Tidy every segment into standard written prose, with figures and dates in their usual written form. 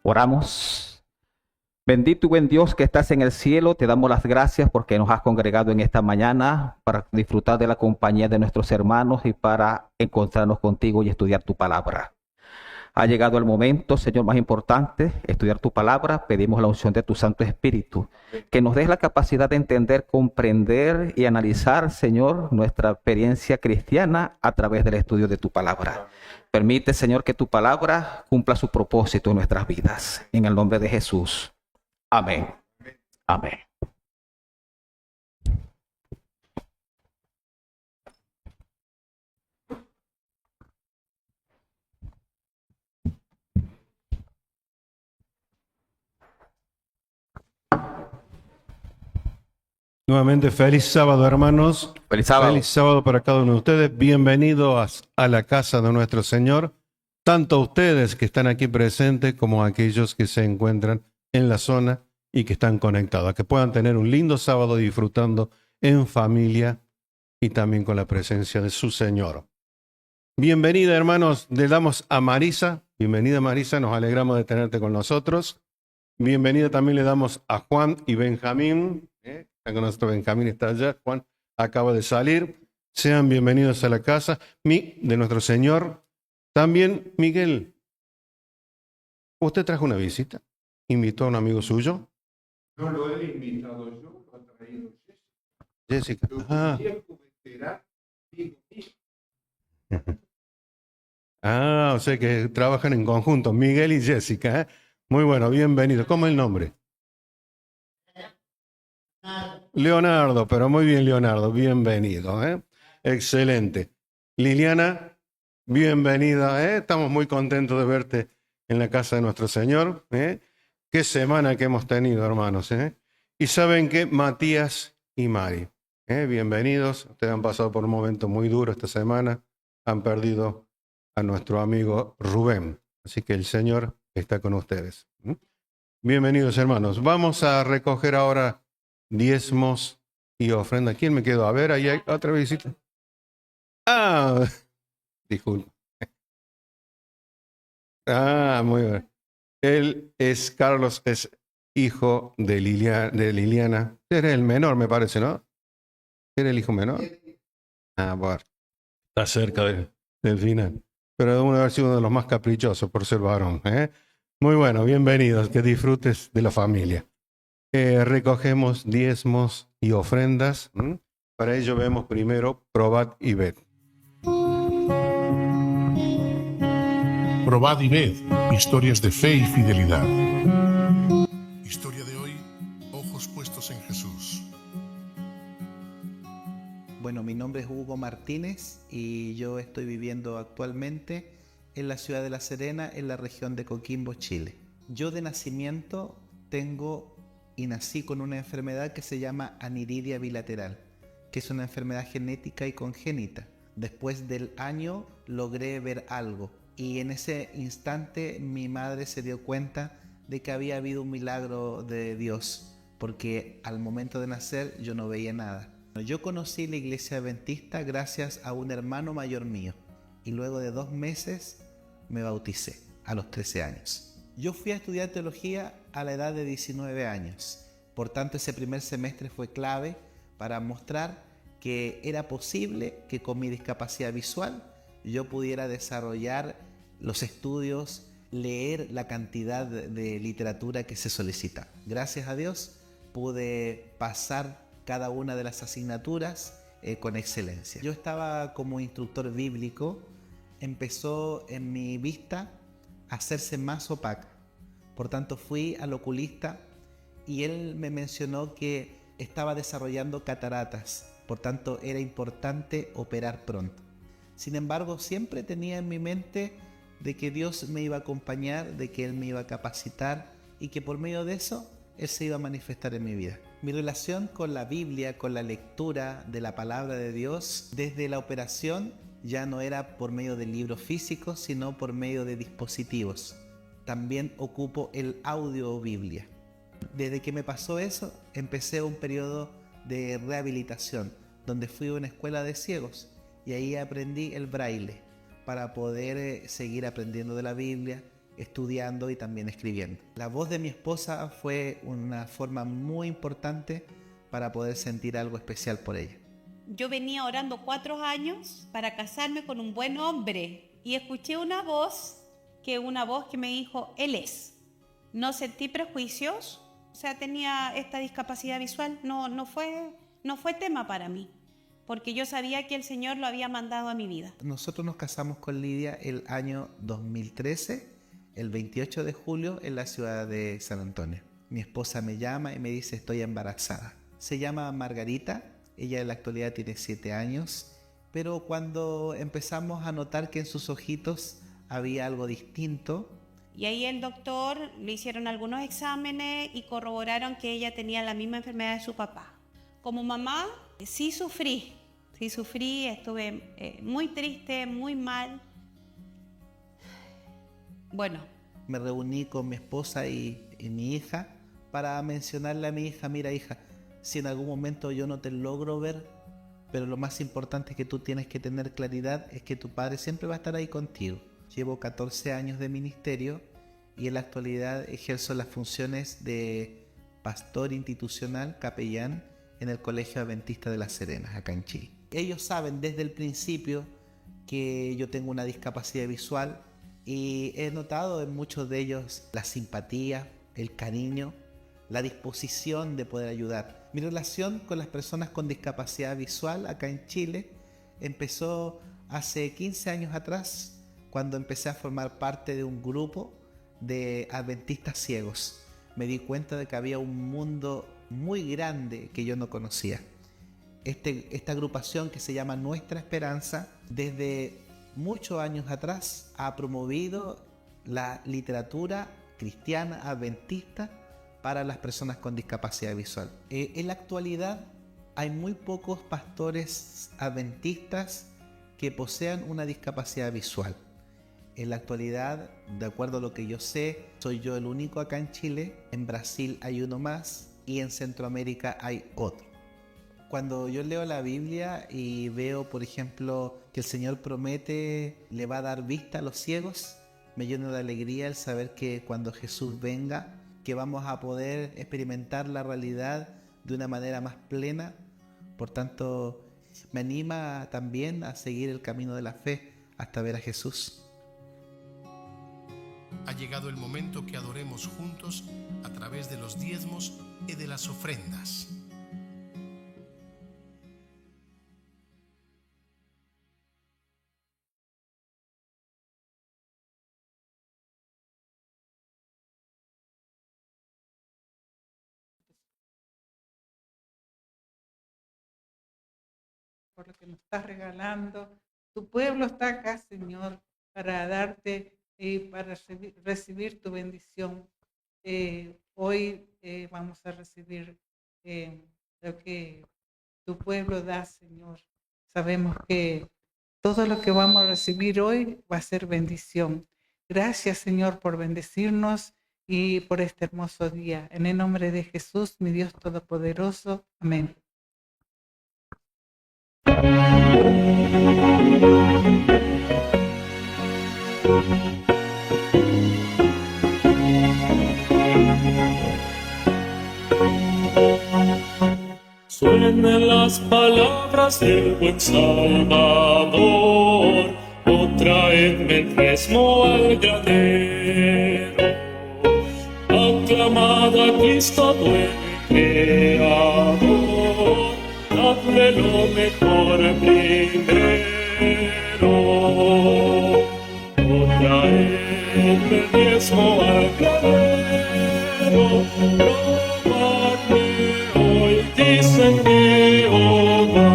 Oramos. Bendito y buen Dios que estás en el cielo, te damos las gracias porque nos has congregado en esta mañana para disfrutar de la compañía de nuestros hermanos y para encontrarnos contigo y estudiar tu palabra. Ha llegado el momento, Señor, más importante, estudiar tu palabra. Pedimos la unción de tu Santo Espíritu, que nos des la capacidad de entender, comprender y analizar, Señor, nuestra experiencia cristiana a través del estudio de tu palabra. Permite, Señor, que tu palabra cumpla su propósito en nuestras vidas. En el nombre de Jesús. Amén. Amén. Nuevamente, feliz sábado, hermanos. Feliz sábado. Feliz sábado para cada uno de ustedes. Bienvenidos a la casa de nuestro Señor. Tanto ustedes que están aquí presentes como aquellos que se encuentran en la zona y que están conectados. Que puedan tener un lindo sábado disfrutando en familia y también con la presencia de su Señor. Bienvenida, hermanos. Le damos a Marisa. Bienvenida, Marisa. Nos alegramos de tenerte con nosotros. Bienvenida también le damos a Juan y Benjamín. Está con nosotros Benjamín, está allá. Juan acaba de salir. Sean bienvenidos a la casa de nuestro Señor. También, Miguel, ¿usted trajo una visita? ¿Invitó a un amigo suyo? No lo he invitado yo, lo ha traído Jessica. O sea que trabajan en conjunto, Miguel y Jessica. Muy bueno, bienvenido. ¿Cómo es el nombre? Leonardo, pero muy bien, Leonardo, bienvenido. Excelente. Liliana, bienvenida. Estamos muy contentos de verte en la casa de nuestro Señor. Qué semana que hemos tenido, hermanos. Y saben que Matías y Mari, bienvenidos. Ustedes han pasado por un momento muy duro esta semana. Han perdido a nuestro amigo Rubén. Así que el Señor está con ustedes. Bienvenidos, hermanos. Vamos a recoger ahora diezmos y ofrenda. ¿Quién me quedó? A ver, ahí hay otra visita. Disculpe. Muy bien. Él es, Carlos es hijo de Liliana. Eres el menor, me parece, ¿no? ¿Eres el hijo menor? Bueno. Está cerca del final. Pero debe haber sido uno de los más caprichosos por ser varón. Muy bueno, bienvenidos. Que disfrutes de la familia. Recogemos diezmos y ofrendas. Para ello vemos primero Probad y Ved. Probad y ved, historias de fe y fidelidad. Historia de hoy, ojos puestos en Jesús. Bueno, mi nombre es Hugo Martínez y yo estoy viviendo actualmente en la ciudad de La Serena, en la región de Coquimbo, Chile. Yo de nacimiento nací con una enfermedad que se llama aniridia bilateral, que es una enfermedad genética y congénita. Después del año logré ver algo y en ese instante mi madre se dio cuenta de que había habido un milagro de Dios, porque al momento de nacer yo no veía nada. Yo conocí la iglesia adventista gracias a un hermano mayor mío y luego de 2 meses me bauticé a los 13 años. Yo fui a estudiar teología a la edad de 19 años. Por tanto, ese primer semestre fue clave para mostrar que era posible que con mi discapacidad visual yo pudiera desarrollar los estudios, leer la cantidad de literatura que se solicita. Gracias a Dios pude pasar cada una de las asignaturas con excelencia. Yo estaba como instructor bíblico, empezó en mi vista a hacerse más opaca. Por tanto, fui al oculista y él me mencionó que estaba desarrollando cataratas. Por tanto, era importante operar pronto. Sin embargo, siempre tenía en mi mente de que Dios me iba a acompañar, de que Él me iba a capacitar y que por medio de eso Él se iba a manifestar en mi vida. Mi relación con la Biblia, con la lectura de la palabra de Dios, desde la operación ya no era por medio de libros físicos, sino por medio de dispositivos. También ocupo el audio Biblia. Desde que me pasó eso, empecé un periodo de rehabilitación, donde fui a una escuela de ciegos y ahí aprendí el braille para poder seguir aprendiendo de la Biblia, estudiando y también escribiendo. La voz de mi esposa fue una forma muy importante para poder sentir algo especial por ella. Yo venía orando 4 años para casarme con un buen hombre y escuché una voz que me dijo, él es. No sentí prejuicios, o sea, tenía esta discapacidad visual, no fue tema para mí, porque yo sabía que el Señor lo había mandado a mi vida. Nosotros nos casamos con Lidia el año 2013, el 28 de julio en la ciudad de San Antonio. Mi esposa me llama y me dice, estoy embarazada. Se llama Margarita, ella en la actualidad tiene 7 años, pero cuando empezamos a notar que en sus ojitos había algo distinto. Y ahí el doctor le hicieron algunos exámenes y corroboraron que ella tenía la misma enfermedad de su papá. Como mamá, sí sufrí, estuve muy triste, muy mal. Bueno. Me reuní con mi esposa y mi hija para mencionarle a mi hija, mira hija, si en algún momento yo no te logro ver, pero lo más importante que tú tienes que tener claridad es que tu padre siempre va a estar ahí contigo. Llevo 14 años de ministerio y en la actualidad ejerzo las funciones de pastor institucional, capellán, en el Colegio Adventista de La Serena, acá en Chile. Ellos saben desde el principio que yo tengo una discapacidad visual y he notado en muchos de ellos la simpatía, el cariño, la disposición de poder ayudar. Mi relación con las personas con discapacidad visual acá en Chile empezó hace 15 años atrás, cuando empecé a formar parte de un grupo de adventistas ciegos. Me di cuenta de que había un mundo muy grande que yo no conocía. Esta agrupación que se llama Nuestra Esperanza, desde muchos años atrás ha promovido la literatura cristiana adventista para las personas con discapacidad visual. En la actualidad hay muy pocos pastores adventistas que posean una discapacidad visual. En la actualidad, de acuerdo a lo que yo sé, soy yo el único acá en Chile. En Brasil hay uno más y en Centroamérica hay otro. Cuando yo leo la Biblia y veo, por ejemplo, que el Señor promete, le va a dar vista a los ciegos, me llena de alegría el saber que cuando Jesús venga, que vamos a poder experimentar la realidad de una manera más plena. Por tanto, me anima también a seguir el camino de la fe hasta ver a Jesús. Ha llegado el momento que adoremos juntos a través de los diezmos y de las ofrendas. Por lo que nos estás regalando. Tu pueblo está acá, Señor, para darte y para recibir tu bendición. Hoy vamos a recibir lo que tu pueblo da, Señor. Sabemos que todo lo que vamos a recibir hoy va a ser bendición. Gracias, Señor, por bendecirnos y por este hermoso día. En el nombre de Jesús, mi Dios Todopoderoso. Amén. Suenan las palabras del buen Salvador, oh traedme el diezmo al granero. Aclamad a Cristo dueño y creador, dadle lo mejor primero. Oh traedme el diezmo al granero, dicen Jehová,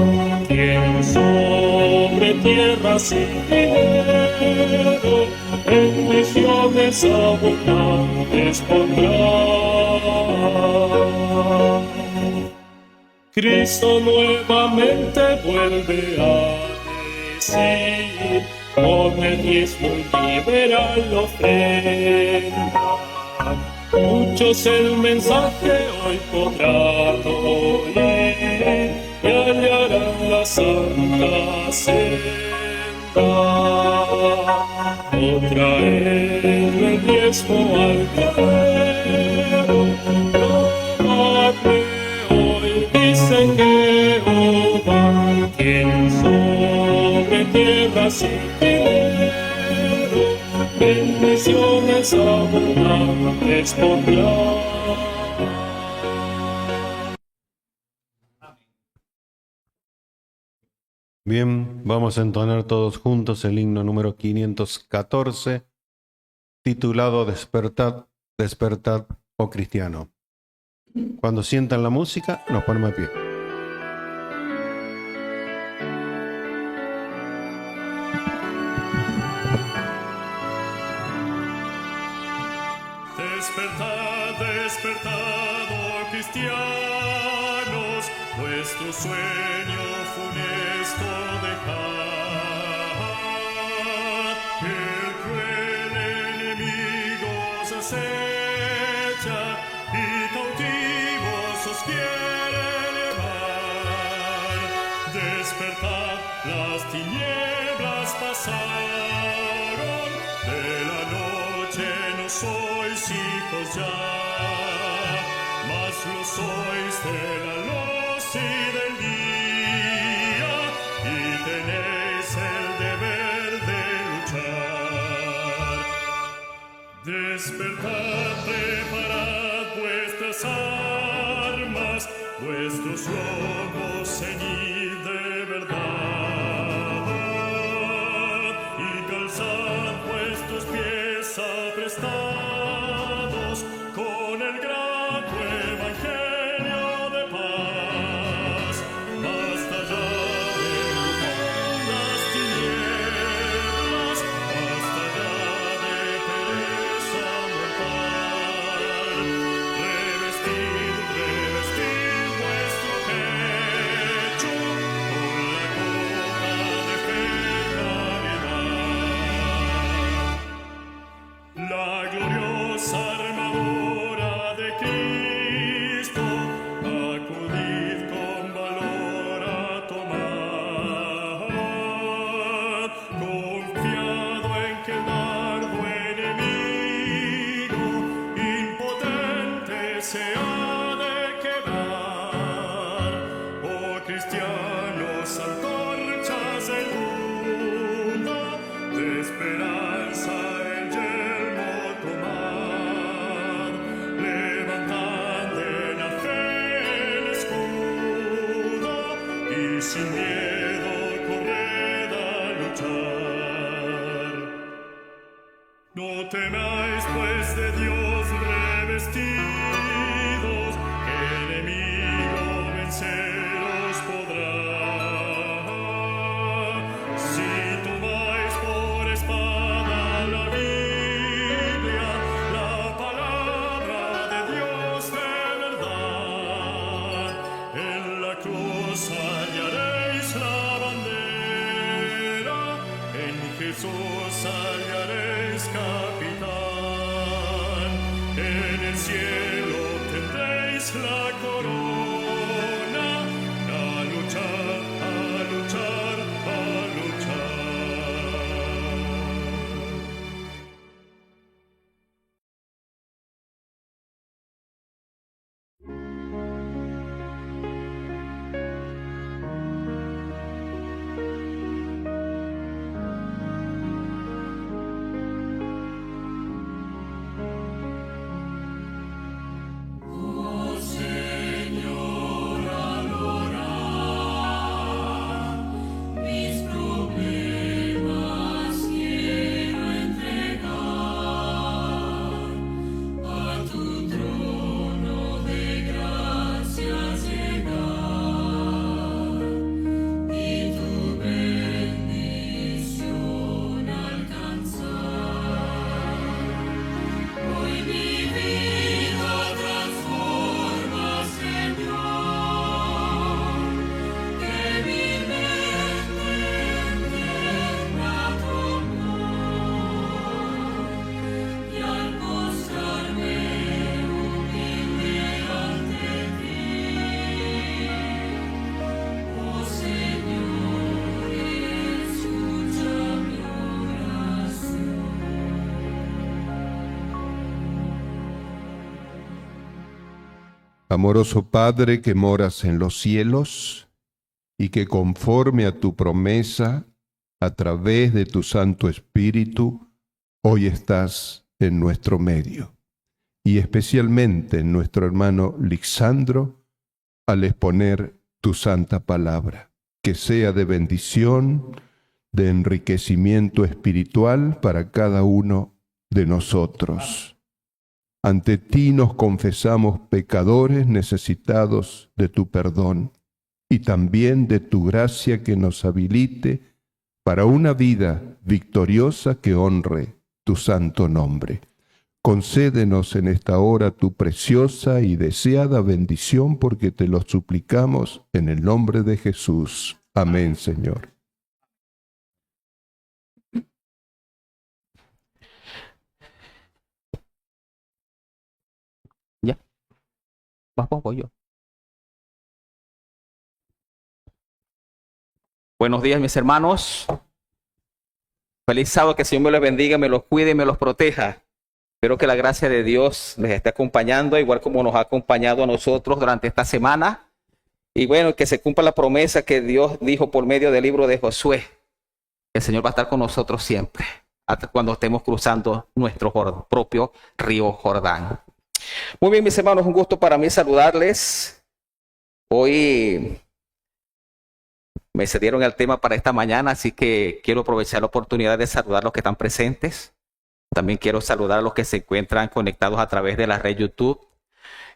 quien sobre tierra sin dinero, en visiones abundantes pondrá. Cristo nuevamente vuelve a decir, con el diezmo liberal ofrenda. Muchos el mensaje hoy podrán oír, y hallarán la santa senda. No traerle el diezmo al cordero, tomadme hoy, dice Jehová, quien sobre tierra sin dinero, bendiciones abundantes pondrá. Bien, vamos a entonar todos juntos el himno número 514, titulado Despertad, despertad, oh cristiano. Cuando sientan la música, nos ponemos de pie. Despertad, despertad, oh cristianos, vuestro sueño funesto dejad. El cruel enemigo os acecha y cautivos os quiere llevar. Despertad, las tinieblas pasaron, de la noche no sois hijos ya, mas lo sois de la luz y del día, y tenéis el deber de luchar. Despertad, preparad vuestras armas, vuestros lomos ceñid de verdad, y calzad vuestros pies aprestados con el grato evangelio de paz. Basta ya de profundas tinieblas, basta ya de pereza mortal. Revestid, revestid vuestro pecho con la copa de fe y caridad. La gloriosa armadura de Cristo, acudid con valor a tomar, confiado en que el dardo enemigo impotente se ha de quedar. Oh cristianos, antorchas del mundo, de esperanza el yelmo tomad, levantad de la fe el escudo, y sin miedo corred a luchar. No temáis pues de Dios revestidos, que enemigo venceros podrá. Si tomáis por espada la Biblia, la palabra de Dios de verdad, en la cruz hallaréis la bandera, en Jesús hallaréis capitán, en el cielo tendréis la corona, a luchar, a luchar, a luchar. Oh Señor. Amoroso Padre que moras en los cielos y que conforme a tu promesa, a través de tu Santo Espíritu, hoy estás en nuestro medio, y especialmente en nuestro hermano Lixandro, al exponer tu santa palabra, que sea de bendición, de enriquecimiento espiritual para cada uno de nosotros. Ante ti nos confesamos pecadores necesitados de tu perdón y también de tu gracia que nos habilite para una vida victoriosa que honre tu santo nombre. Concédenos en esta hora tu preciosa y deseada bendición, porque te lo suplicamos en el nombre de Jesús. Amén, Señor. Ya. Voy yo. Buenos días, mis hermanos. Feliz sábado, que el Señor me los bendiga, me los cuide y me los proteja. Espero que la gracia de Dios les esté acompañando, igual como nos ha acompañado a nosotros durante esta semana. Y bueno, que se cumpla la promesa que Dios dijo por medio del libro de Josué. El Señor va a estar con nosotros siempre, hasta cuando estemos cruzando nuestro propio río Jordán. Muy bien, mis hermanos, un gusto para mí saludarles. Hoy me cedieron el tema para esta mañana, así que quiero aprovechar la oportunidad de saludar a los que están presentes. También quiero saludar a los que se encuentran conectados a través de la red YouTube.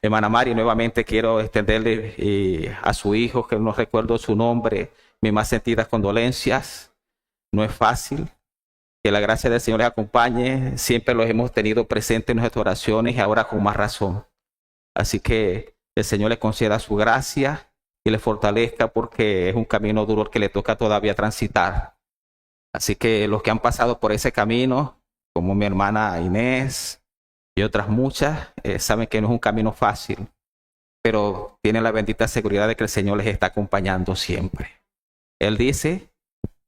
Hermana Mari, nuevamente quiero extenderle a su hijo, que no recuerdo su nombre, mis más sentidas condolencias. No es fácil. Que la gracia del Señor les acompañe. Siempre los hemos tenido presentes en nuestras oraciones y ahora con más razón. Así que el Señor le conceda su gracia y le fortalezca, porque es un camino duro que le toca todavía transitar. Así que los que han pasado por ese camino, como mi hermana Inés y otras muchas, saben que no es un camino fácil, pero tienen la bendita seguridad de que el Señor les está acompañando siempre. Él dice: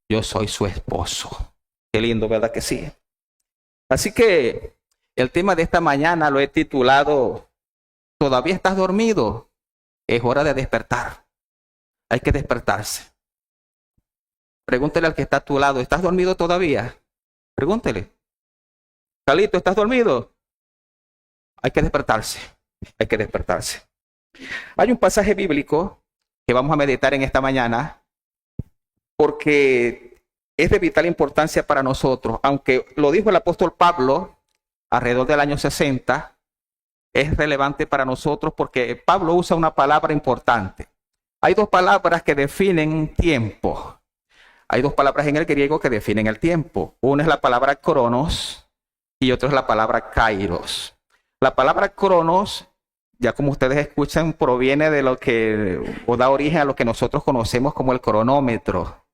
yo soy su esposo. Qué lindo, ¿verdad que sí? Así que el tema de esta mañana lo he titulado: ¿todavía estás dormido? Es hora de despertar. Hay que despertarse. Pregúntele al que está a tu lado: ¿estás dormido todavía? Pregúntele. Carlito, ¿estás dormido? Hay que despertarse. Hay que despertarse. Hay un pasaje bíblico que vamos a meditar en esta mañana, porque es de vital importancia para nosotros. Aunque lo dijo el apóstol Pablo alrededor del año 60, es relevante para nosotros porque Pablo usa una palabra importante. Hay dos palabras que definen tiempo. Hay dos palabras en el griego que definen el tiempo. Una es la palabra cronos y otra es la palabra kairos. La palabra cronos, ya como ustedes escuchan, proviene de lo que, o da origen a lo que nosotros conocemos como el cronómetro.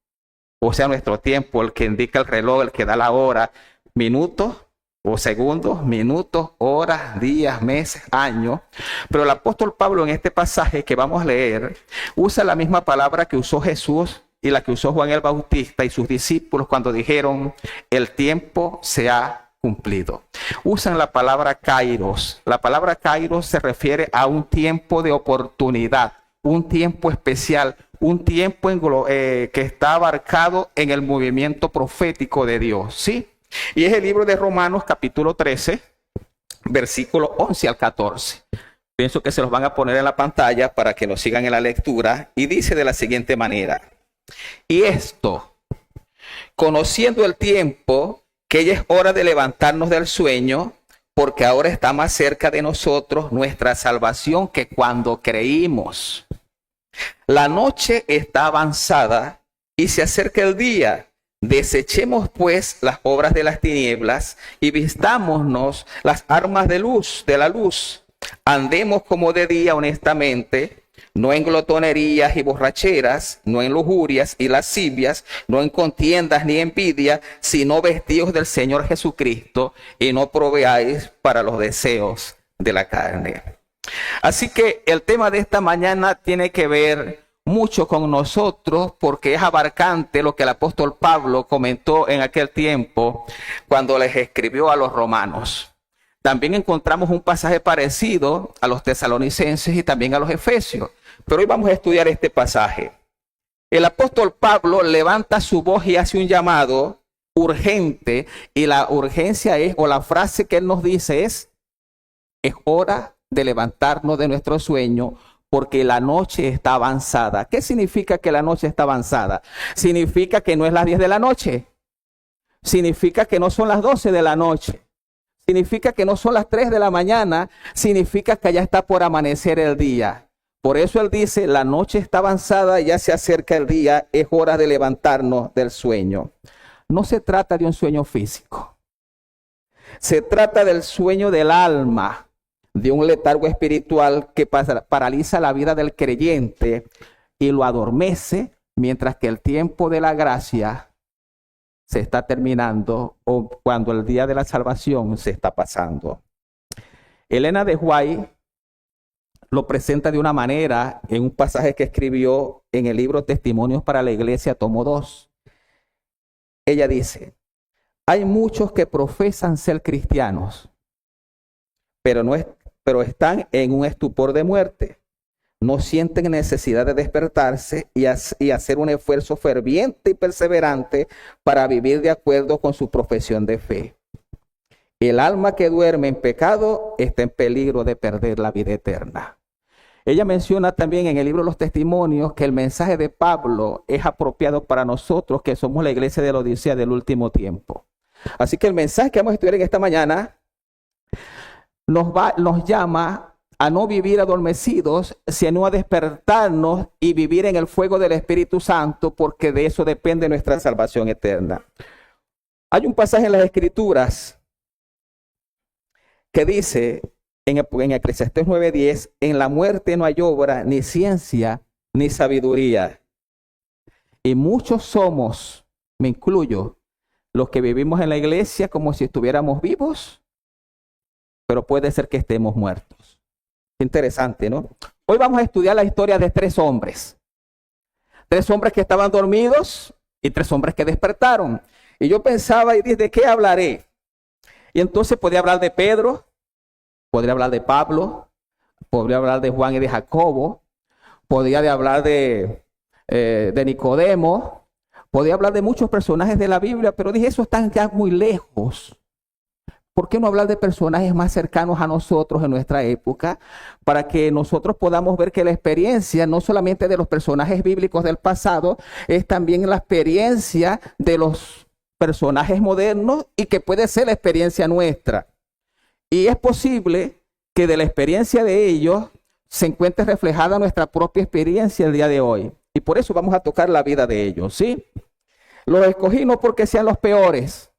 O sea, nuestro tiempo, el que indica el reloj, el que da la hora, minutos o segundos, minutos, horas, días, meses, años. Pero el apóstol Pablo en este pasaje que vamos a leer usa la misma palabra que usó Jesús y la que usó Juan el Bautista y sus discípulos cuando dijeron: el tiempo se ha cumplido. Usan la palabra kairos. La palabra kairos se refiere a un tiempo de oportunidad, un tiempo especial, un tiempo que está abarcado en el movimiento profético de Dios, ¿sí? Y es el libro de Romanos capítulo 13, versículo 11 al 14. Pienso que se los van a poner en la pantalla para que nos sigan en la lectura. Y dice de la siguiente manera: y esto, conociendo el tiempo, que ya es hora de levantarnos del sueño, porque ahora está más cerca de nosotros nuestra salvación que cuando creímos. La noche está avanzada y se acerca el día. Desechemos pues las obras de las tinieblas y vistámonos las armas de la luz. Andemos como de día honestamente, no en glotonerías y borracheras, no en lujurias y lascivias, no en contiendas ni envidia, sino vestidos del Señor Jesucristo, y no proveáis para los deseos de la carne. Así que el tema de esta mañana tiene que ver mucho con nosotros, porque es abarcante lo que el apóstol Pablo comentó en aquel tiempo cuando les escribió a los romanos. También encontramos un pasaje parecido a los tesalonicenses y también a los efesios. Pero hoy vamos a estudiar este pasaje. El apóstol Pablo levanta su voz y hace un llamado urgente, y la urgencia es, o la frase que él nos dice es hora de levantarnos de nuestro sueño porque la noche está avanzada. ¿Qué significa que la noche está avanzada? Significa que no es las 10 de la noche. Significa que no son las 12 de la noche. Significa que no son las 3 de la mañana. Significa que ya está por amanecer el día. Por eso él dice, la noche está avanzada, ya se acerca el día, es hora de levantarnos del sueño. No se trata de un sueño físico. Se trata del sueño del alma, de un letargo espiritual que paraliza la vida del creyente y lo adormece, mientras que el tiempo de la gracia se está terminando o cuando el día de la salvación se está pasando. Elena de White lo presenta de una manera en un pasaje que escribió en el libro Testimonios para la Iglesia, tomo 2. Ella dice, hay muchos que profesan ser cristianos, pero están en un estupor de muerte. No sienten necesidad de despertarse y hacer un esfuerzo ferviente y perseverante para vivir de acuerdo con su profesión de fe. El alma que duerme en pecado está en peligro de perder la vida eterna. Ella menciona también en el libro Los Testimonios que el mensaje de Pablo es apropiado para nosotros que somos la iglesia de la Odisea del último tiempo. Así que el mensaje que vamos a estudiar en esta mañana nos llama a no vivir adormecidos, sino a despertarnos y vivir en el fuego del Espíritu Santo, porque de eso depende nuestra salvación eterna. Hay un pasaje en las Escrituras que dice en Eclesiastés 9:10, en la muerte no hay obra, ni ciencia, ni sabiduría. Y muchos somos, me incluyo, los que vivimos en la iglesia como si estuviéramos vivos, pero puede ser que estemos muertos. Interesante, ¿no? Hoy vamos a estudiar la historia de 3 hombres. 3 hombres que estaban dormidos y 3 hombres que despertaron. Y yo pensaba, y dije, ¿de qué hablaré? Y entonces podía hablar de Pedro, podría hablar de Pablo, podría hablar de Juan y de Jacobo, podría hablar de Nicodemo, podría hablar de muchos personajes de la Biblia, pero dije, eso están ya muy lejos. ¿Por qué no hablar de personajes más cercanos a nosotros en nuestra época? Para que nosotros podamos ver que la experiencia, no solamente de los personajes bíblicos del pasado, es también la experiencia de los personajes modernos y que puede ser la experiencia nuestra. Y es posible que de la experiencia de ellos se encuentre reflejada nuestra propia experiencia el día de hoy. Y por eso vamos a tocar la vida de ellos, ¿sí? Los escogí no porque sean los peores.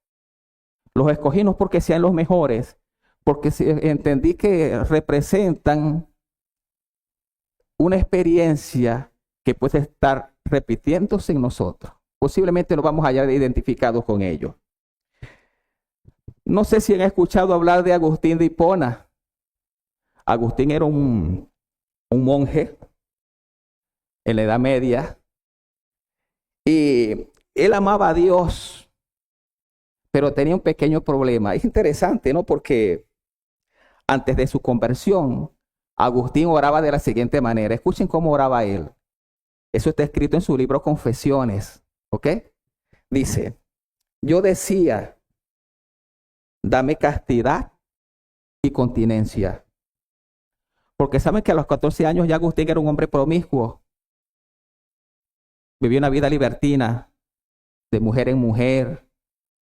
Los escogí no porque sean los mejores, porque entendí que representan una experiencia que puede estar repitiéndose en nosotros. Posiblemente nos vamos a hallar identificados con ellos. No sé si han escuchado hablar de Agustín de Hipona. Agustín era un monje en la Edad Media y él amaba a Dios, pero tenía un pequeño problema. Es interesante, ¿no? Porque antes de su conversión, Agustín oraba de la siguiente manera. Escuchen cómo oraba él. Eso está escrito en su libro Confesiones, ¿ok? Dice, yo decía, dame castidad y continencia. Porque saben que a los 14 años ya Agustín era un hombre promiscuo. Vivió una vida libertina, de mujer en mujer.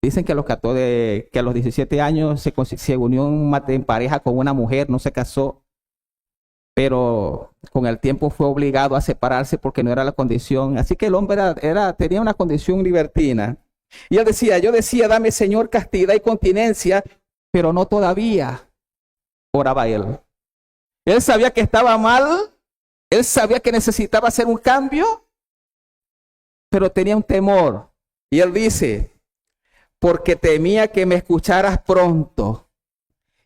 Dicen que a los 17 años se unió en pareja con una mujer, no se casó, pero con el tiempo fue obligado a separarse porque no era la condición. Así que el hombre tenía una condición libertina. Y él decía, yo decía, dame Señor castidad y continencia, pero no todavía, oraba él. Él sabía que estaba mal, él sabía que necesitaba hacer un cambio, pero tenía un temor. Y él dice, porque temía que me escucharas pronto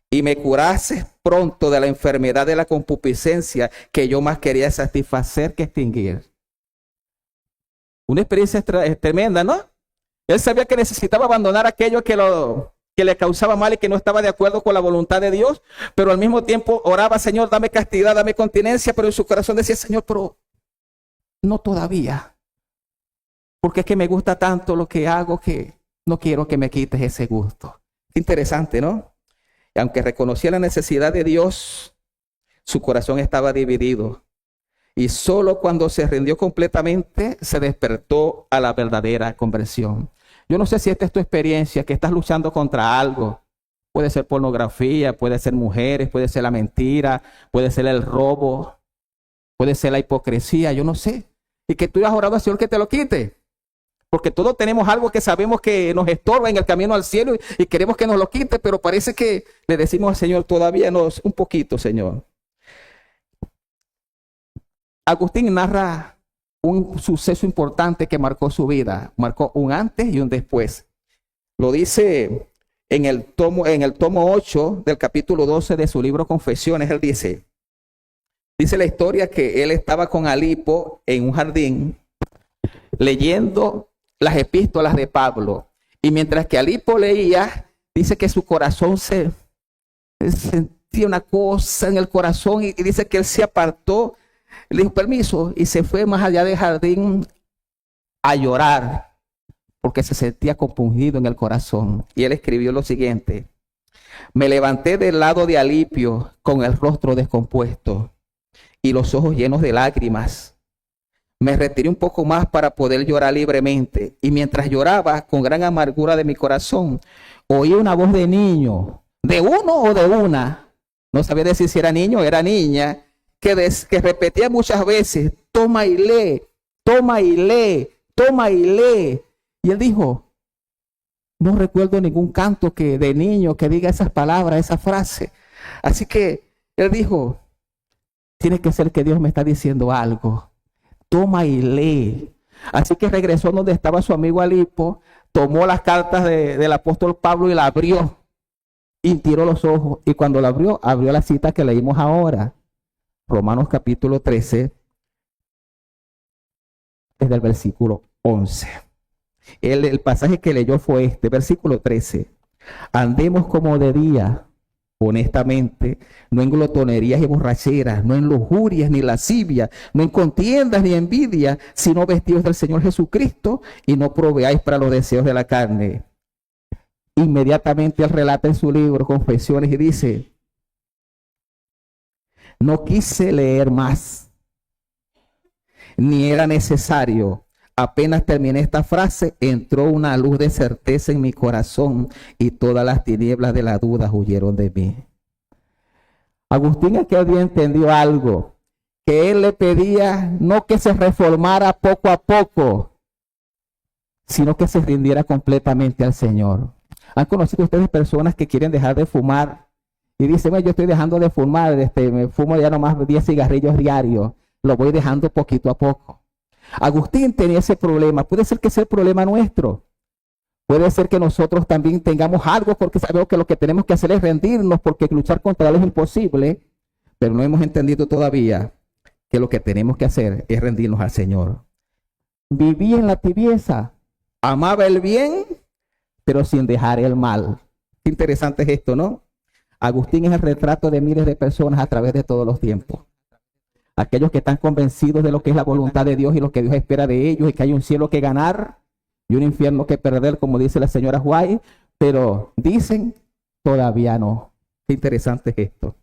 y me curases pronto de la enfermedad de la concupiscencia que yo más quería satisfacer que extinguir. Una experiencia tremenda, ¿no? Él sabía que necesitaba abandonar aquello que lo que le causaba mal y que no estaba de acuerdo con la voluntad de Dios, pero al mismo tiempo oraba, Señor, dame castidad, dame continencia, pero en su corazón decía, Señor, pero no todavía, porque es que me gusta tanto lo que hago que no quiero que me quites ese gusto. Interesante, ¿no? Y aunque reconocía la necesidad de Dios, su corazón estaba dividido. Y solo cuando se rindió completamente, se despertó a la verdadera conversión. Yo no sé si esta es tu experiencia, que estás luchando contra algo. Puede ser pornografía, puede ser mujeres, puede ser la mentira, puede ser el robo, puede ser la hipocresía, yo no sé. Y que tú has orado al Señor que te lo quite. Porque todos tenemos algo que sabemos que nos estorba en el camino al cielo y queremos que nos lo quite, pero parece que le decimos al Señor, todavía un poquito, Señor. Agustín narra un suceso importante que marcó su vida, marcó un antes y un después. Lo dice en el tomo 8 del capítulo 12 de su libro Confesiones. Él dice la historia que él estaba con Alipo en un jardín leyendo las epístolas de Pablo, y mientras que Alipo leía, dice que su corazón se sentía una cosa en el corazón y dice que él se apartó. Le dijo permiso y se fue más allá del jardín a llorar porque se sentía compungido en el corazón. Y él escribió lo siguiente: me levanté del lado de Alipio con el rostro descompuesto y los ojos llenos de lágrimas. Me retiré un poco más para poder llorar libremente, y mientras lloraba con gran amargura de mi corazón, oí una voz de niño, de uno o de una, no sabía decir si era niño o era niña, que repetía muchas veces, toma y lee, toma y lee, toma y lee. Y él dijo, no recuerdo ningún canto de niño que diga esas palabras, esa frase. Así que él dijo, tiene que ser que Dios me está diciendo algo. Toma y lee. Así que regresó donde estaba su amigo Alipo, tomó las cartas del apóstol Pablo y la abrió y tiró los ojos. Y cuando la abrió la cita que leímos ahora. Romanos capítulo 13, desde el versículo 11. El pasaje que leyó fue este, versículo 13. Andemos como de día, honestamente, no en glotonerías y borracheras, no en lujurias ni lascivias, no en contiendas ni envidia, sino vestidos del Señor Jesucristo, y no proveáis para los deseos de la carne. Inmediatamente él relata en su libro Confesiones y dice, no quise leer más, ni era necesario. Apenas terminé esta frase, entró una luz de certeza en mi corazón y todas las tinieblas de la duda huyeron de mí. Agustín aquel día entendió algo, que él le pedía no que se reformara poco a poco, sino que se rindiera completamente al Señor. ¿Han conocido ustedes personas que quieren dejar de fumar? Y dicen, bueno, yo estoy dejando de fumar, me fumo ya nomás 10 cigarrillos diarios, lo voy dejando poquito a poco. Agustín tenía ese problema. Puede ser que sea el problema nuestro. Puede ser que nosotros también tengamos algo porque sabemos que lo que tenemos que hacer es rendirnos, porque luchar contra él es imposible, pero no hemos entendido todavía que lo que tenemos que hacer es rendirnos al Señor. Vivía en la tibieza, amaba el bien, pero sin dejar el mal. Qué interesante es esto, ¿no? Agustín es el retrato de miles de personas a través de todos los tiempos. Aquellos que están convencidos de lo que es la voluntad de Dios y lo que Dios espera de ellos, y que hay un cielo que ganar y un infierno que perder, como dice la señora White, pero dicen, todavía no. Qué interesante es esto.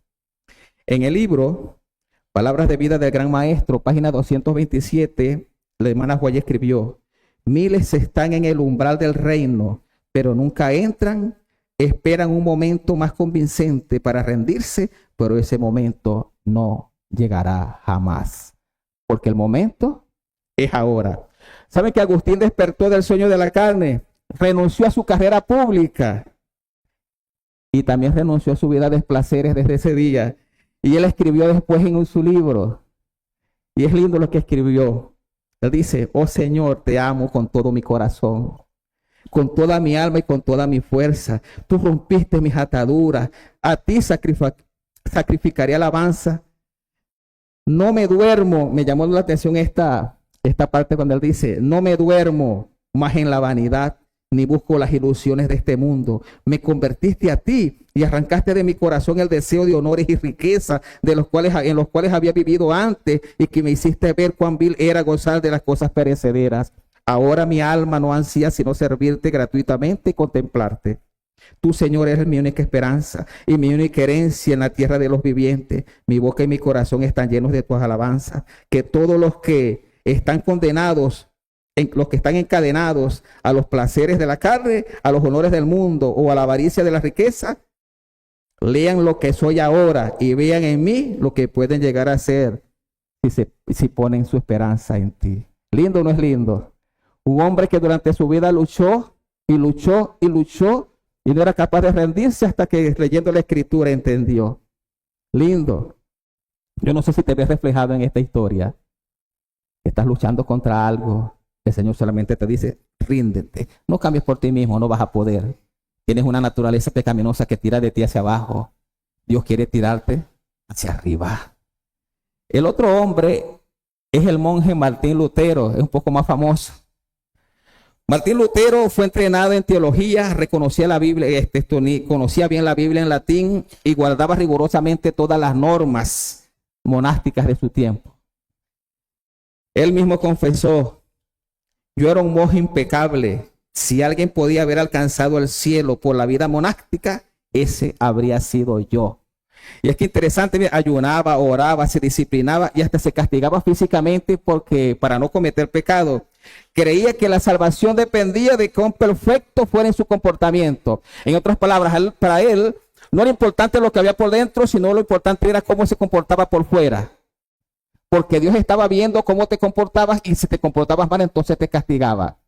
En el libro Palabras de Vida del Gran Maestro, página 227, la hermana White escribió, miles están en el umbral del reino, pero nunca entran, esperan un momento más convincente para rendirse, pero ese momento no llegará jamás, porque el momento es ahora. ¿Saben que Agustín despertó del sueño de la carne? Renunció a su carrera pública y también renunció a su vida de placeres desde ese día. Y él escribió después en su libro, y es lindo lo que escribió. Él dice, oh Señor, te amo con todo mi corazón, con toda mi alma y con toda mi fuerza. Tú rompiste mis ataduras, a ti sacrificaré alabanza. No me duermo, me llamó la atención esta parte cuando él dice, no me duermo más en la vanidad ni busco las ilusiones de este mundo. Me convertiste a ti y arrancaste de mi corazón el deseo de honores y riquezas en los cuales había vivido antes, y que me hiciste ver cuán vil era gozar de las cosas perecederas. Ahora mi alma no ansía sino servirte gratuitamente y contemplarte. Tú, Señor, eres mi única esperanza y mi única herencia en la tierra de los vivientes. Mi boca y mi corazón están llenos de tus alabanzas. Que todos los que están condenados, los que están encadenados a los placeres de la carne, a los honores del mundo o a la avaricia de la riqueza, lean lo que soy ahora y vean en mí lo que pueden llegar a ser si ponen su esperanza en ti. ¿Lindo o no es lindo? Un hombre que durante su vida luchó y luchó y luchó y no era capaz de rendirse hasta que, leyendo la Escritura, entendió. Lindo. Yo no sé si te ves reflejado en esta historia. Estás luchando contra algo. El Señor solamente te dice, ríndete. No cambies por ti mismo, no vas a poder. Tienes una naturaleza pecaminosa que tira de ti hacia abajo. Dios quiere tirarte hacia arriba. El otro hombre es el monje Martín Lutero, es un poco más famoso. Martín Lutero fue entrenado en teología, reconocía la Biblia, conocía bien la Biblia en latín y guardaba rigurosamente todas las normas monásticas de su tiempo. Él mismo confesó: yo era un monje impecable. Si alguien podía haber alcanzado el cielo por la vida monástica, ese habría sido yo. Y es que interesante, ayunaba, oraba, se disciplinaba y hasta se castigaba físicamente para no cometer pecado. Creía que la salvación dependía de cuán perfecto fuera en su comportamiento. En otras palabras, para él no era importante lo que había por dentro, sino lo importante era cómo se comportaba por fuera. Porque Dios estaba viendo cómo te comportabas y si te comportabas mal, entonces te castigaba.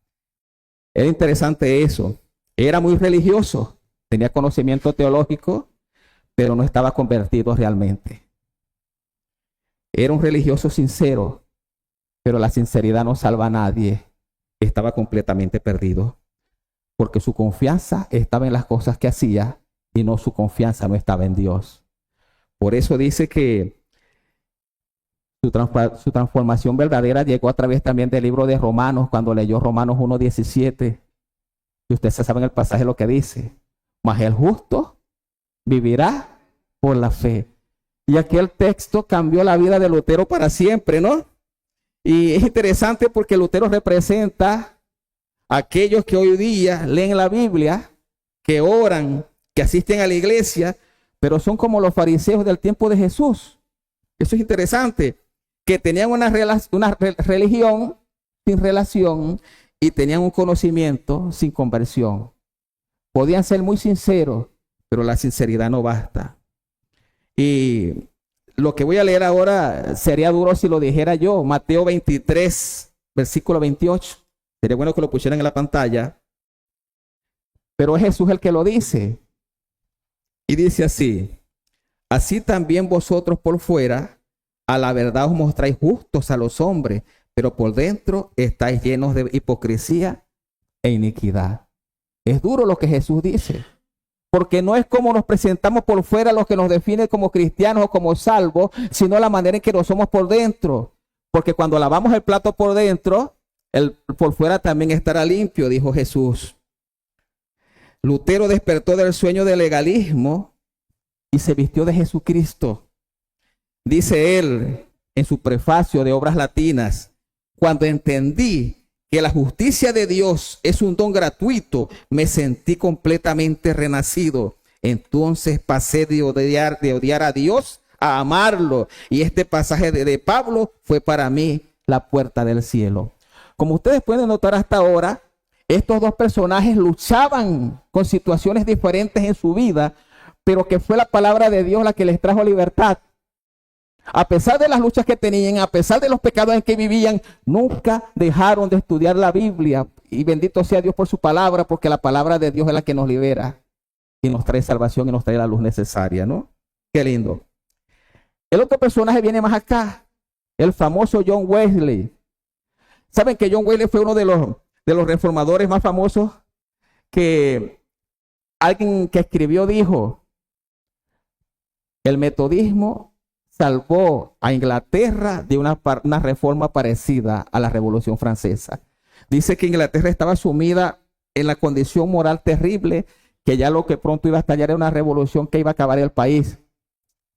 Era interesante eso. Era muy religioso, tenía conocimiento teológico, pero no estaba convertido realmente. Era un religioso sincero, pero la sinceridad no salva a nadie. Estaba completamente perdido, porque su confianza estaba en las cosas que hacía y no, su confianza no estaba en Dios. Por eso dice que su transformación verdadera llegó a través también del libro de Romanos, cuando leyó Romanos 1:17. Y ustedes saben el pasaje lo que dice: mas el justo vivirá por la fe. Y aquel texto cambió la vida de Lutero para siempre, ¿no? Y es interesante porque Lutero representa a aquellos que hoy día leen la Biblia, que oran, que asisten a la iglesia, pero son como los fariseos del tiempo de Jesús. Eso es interesante, que tenían una religión sin relación y tenían un conocimiento sin conversión. Podían ser muy sinceros, pero la sinceridad no basta. Y lo que voy a leer ahora sería duro si lo dijera yo. Mateo 23, versículo 28. Sería bueno que lo pusieran en la pantalla. Pero es Jesús el que lo dice. Y dice así: así también vosotros por fuera, a la verdad os mostráis justos a los hombres, pero por dentro estáis llenos de hipocresía e iniquidad. Es duro lo que Jesús dice, porque no es como nos presentamos por fuera lo que nos define como cristianos o como salvos, sino la manera en que nos somos por dentro. Porque cuando lavamos el plato por dentro, el por fuera también estará limpio, dijo Jesús. Lutero despertó del sueño del legalismo y se vistió de Jesucristo. Dice él en su prefacio de Obras Latinas: cuando entendí que la justicia de Dios es un don gratuito, me sentí completamente renacido. Entonces pasé de odiar a Dios a amarlo. Y este pasaje de Pablo fue para mí la puerta del cielo. Como ustedes pueden notar hasta ahora, estos dos personajes luchaban con situaciones diferentes en su vida, pero que fue la palabra de Dios la que les trajo libertad. A pesar de las luchas que tenían, a pesar de los pecados en que vivían, nunca dejaron de estudiar la Biblia. Y bendito sea Dios por su palabra, porque la palabra de Dios es la que nos libera y nos trae salvación y nos trae la luz necesaria, ¿no? Qué lindo. El otro personaje viene más acá, el famoso John Wesley. ¿Saben que John Wesley fue uno de los reformadores más famosos? Que alguien que escribió dijo: el metodismo salvó a Inglaterra de una reforma parecida a la Revolución Francesa. Dice que Inglaterra estaba sumida en la condición moral terrible, que ya lo que pronto iba a estallar era una revolución que iba a acabar el país.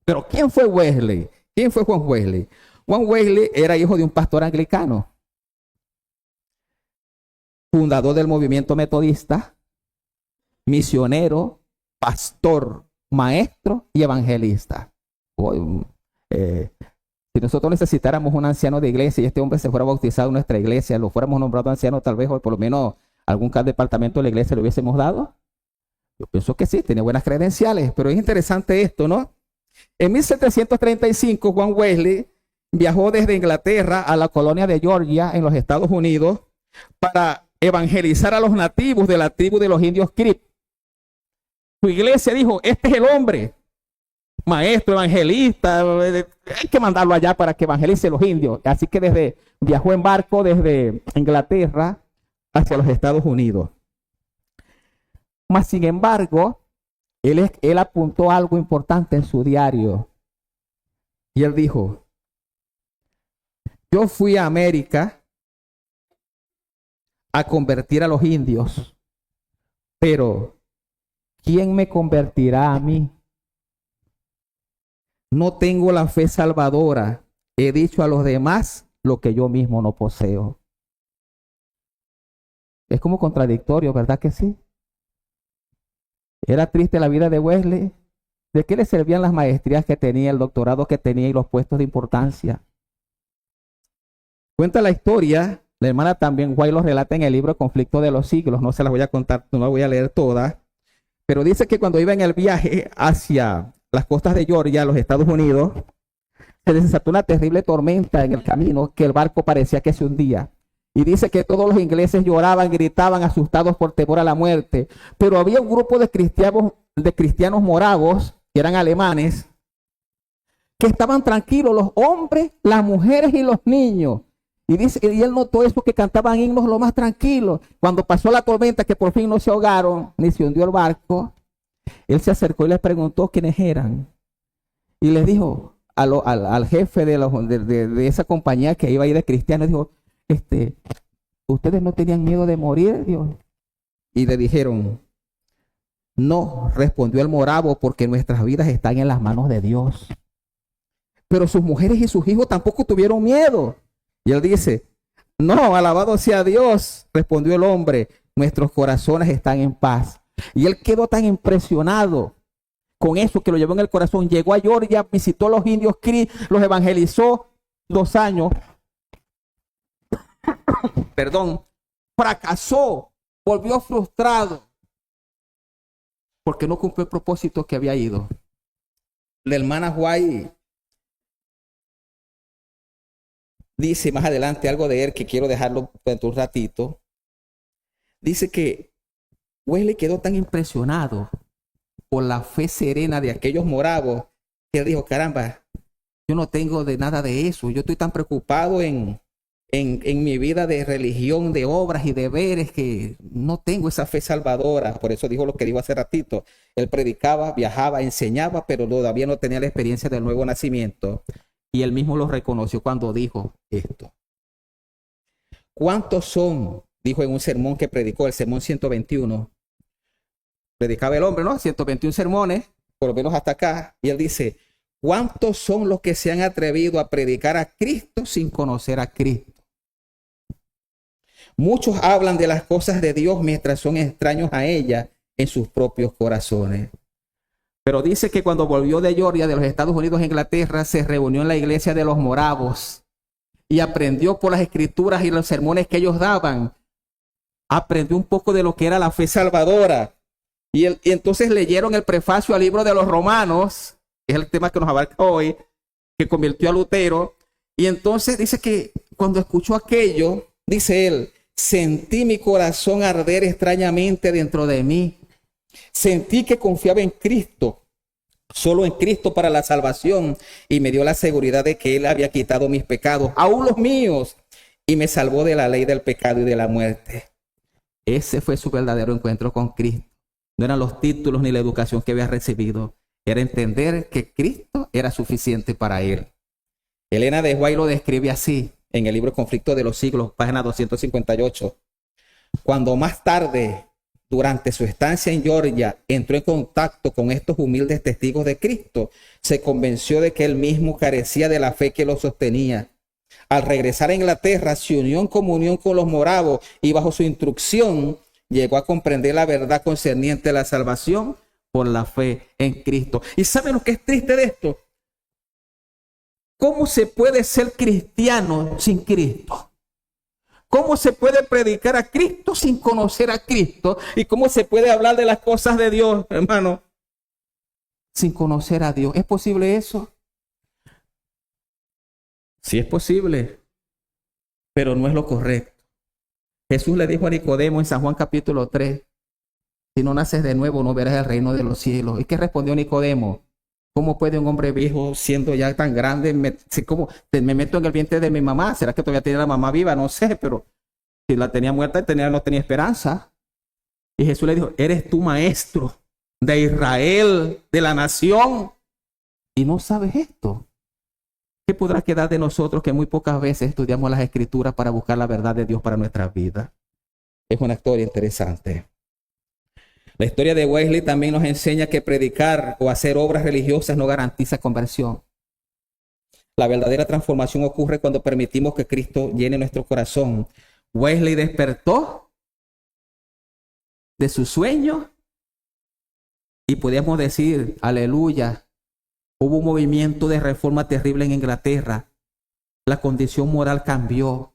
Pero ¿quién fue Wesley? ¿Quién fue Juan Wesley? Juan Wesley era hijo de un pastor anglicano, fundador del movimiento metodista, misionero, pastor, maestro y evangelista. Si nosotros necesitáramos un anciano de iglesia y este hombre se fuera bautizado en nuestra iglesia, lo fuéramos nombrado anciano, tal vez, o por lo menos algún departamento de la iglesia le hubiésemos dado. Yo pienso que sí, tiene buenas credenciales, pero es interesante esto, ¿no? En 1735, Juan Wesley viajó desde Inglaterra a la colonia de Georgia, en los Estados Unidos, para evangelizar a los nativos de la tribu de los indios Creek. Su iglesia dijo, este es el hombre, maestro, evangelista, hay que mandarlo allá para que evangelice a los indios. Así que viajó en barco desde Inglaterra hacia los Estados Unidos. Mas, sin embargo, él apuntó algo importante en su diario. Y él dijo, yo fui a América a convertir a los indios, pero ¿quién me convertirá a mí? No tengo la fe salvadora. He dicho a los demás lo que yo mismo no poseo. Es como contradictorio, ¿verdad que sí? Era triste la vida de Wesley. ¿De qué le servían las maestrías que tenía, el doctorado que tenía y los puestos de importancia? Cuenta la historia, la hermana también White lo relata en el libro Conflicto de los Siglos. No se las voy a contar, no la voy a leer todas. Pero dice que cuando iba en el viaje hacia las costas de Georgia, los Estados Unidos, se desató una terrible tormenta en el camino, que el barco parecía que se hundía. Y dice que todos los ingleses lloraban, gritaban, asustados por temor a la muerte. Pero había un grupo de cristianos moravos, que eran alemanes, que estaban tranquilos, los hombres, las mujeres y los niños. Y él notó eso, que cantaban himnos lo más tranquilos. Cuando pasó la tormenta, que por fin no se ahogaron, ni se hundió el barco, él se acercó y les preguntó quiénes eran. Y les dijo al jefe de esa compañía que iba a ir de cristianos, dijo, ¿ustedes no tenían miedo de morir, Dios? Y le dijeron, no, respondió el moravo, porque nuestras vidas están en las manos de Dios. Pero sus mujeres y sus hijos tampoco tuvieron miedo. Y él dice, no, alabado sea Dios, respondió el hombre, nuestros corazones están en paz. Y él quedó tan impresionado con eso que lo llevó en el corazón. Llegó a Georgia, visitó a los indios Creek, los evangelizó 2 años. Fracasó, volvió frustrado porque no cumplió el propósito que había ido. La hermana White dice más adelante algo de él que quiero dejarlo dentro un ratito. Dice que Wesley quedó tan impresionado por la fe serena de aquellos moravos que él dijo, caramba, yo no tengo de nada de eso. Yo estoy tan preocupado en mi vida de religión, de obras y deberes, que no tengo esa fe salvadora. Por eso dijo lo que dijo hace ratito. Él predicaba, viajaba, enseñaba, pero todavía no tenía la experiencia del nuevo nacimiento. Y él mismo lo reconoció cuando dijo esto. ¿Cuántos son? Dijo en un sermón que predicó, el sermón 121. Predicaba el hombre, ¿no? 121 sermones, por lo menos hasta acá. Y él dice, ¿cuántos son los que se han atrevido a predicar a Cristo sin conocer a Cristo? Muchos hablan de las cosas de Dios mientras son extraños a ella en sus propios corazones. Pero dice que cuando volvió de Georgia, de los Estados Unidos a Inglaterra, se reunió en la iglesia de los moravos y aprendió por las escrituras y los sermones que ellos daban. Aprendió un poco de lo que era la fe salvadora. Y entonces leyeron el prefacio al libro de los Romanos, que es el tema que nos abarca hoy, que convirtió a Lutero. Y entonces dice que cuando escuchó aquello, dice él, sentí mi corazón arder extrañamente dentro de mí. Sentí que confiaba en Cristo, solo en Cristo para la salvación, y me dio la seguridad de que Él había quitado mis pecados, aún los míos, y me salvó de la ley del pecado y de la muerte. Ese fue su verdadero encuentro con Cristo. No eran los títulos ni la educación que había recibido, era entender que Cristo era suficiente para él. Elena de White lo describe así en el libro Conflicto de los Siglos, página 258. Cuando más tarde, durante su estancia en Georgia, entró en contacto con estos humildes testigos de Cristo, se convenció de que él mismo carecía de la fe que lo sostenía. Al regresar a Inglaterra, se unió en comunión con los moravos y bajo su instrucción llegó a comprender la verdad concerniente a la salvación por la fe en Cristo. ¿Y saben lo que es triste de esto? ¿Cómo se puede ser cristiano sin Cristo? ¿Cómo se puede predicar a Cristo sin conocer a Cristo? ¿Y cómo se puede hablar de las cosas de Dios, hermano, sin conocer a Dios? ¿Es posible eso? Sí es posible, pero no es lo correcto. Jesús le dijo a Nicodemo en San Juan capítulo 3, si no naces de nuevo no verás el reino de los cielos. ¿Y qué respondió Nicodemo? ¿Cómo puede un hombre viejo siendo ya tan grande? Me meto en el vientre de mi mamá. ¿Será que todavía tiene la mamá viva? No sé, pero si la tenía muerta no tenía esperanza. Y Jesús le dijo, eres tu maestro de Israel, de la nación, y no sabes esto. ¿Qué podrá quedar de nosotros que muy pocas veces estudiamos las Escrituras para buscar la verdad de Dios para nuestras vidas? Es una historia interesante. La historia de Wesley también nos enseña que predicar o hacer obras religiosas no garantiza conversión. La verdadera transformación ocurre cuando permitimos que Cristo llene nuestro corazón. Wesley despertó de su sueño y podíamos decir, aleluya, hubo un movimiento de reforma terrible en Inglaterra. La condición moral cambió.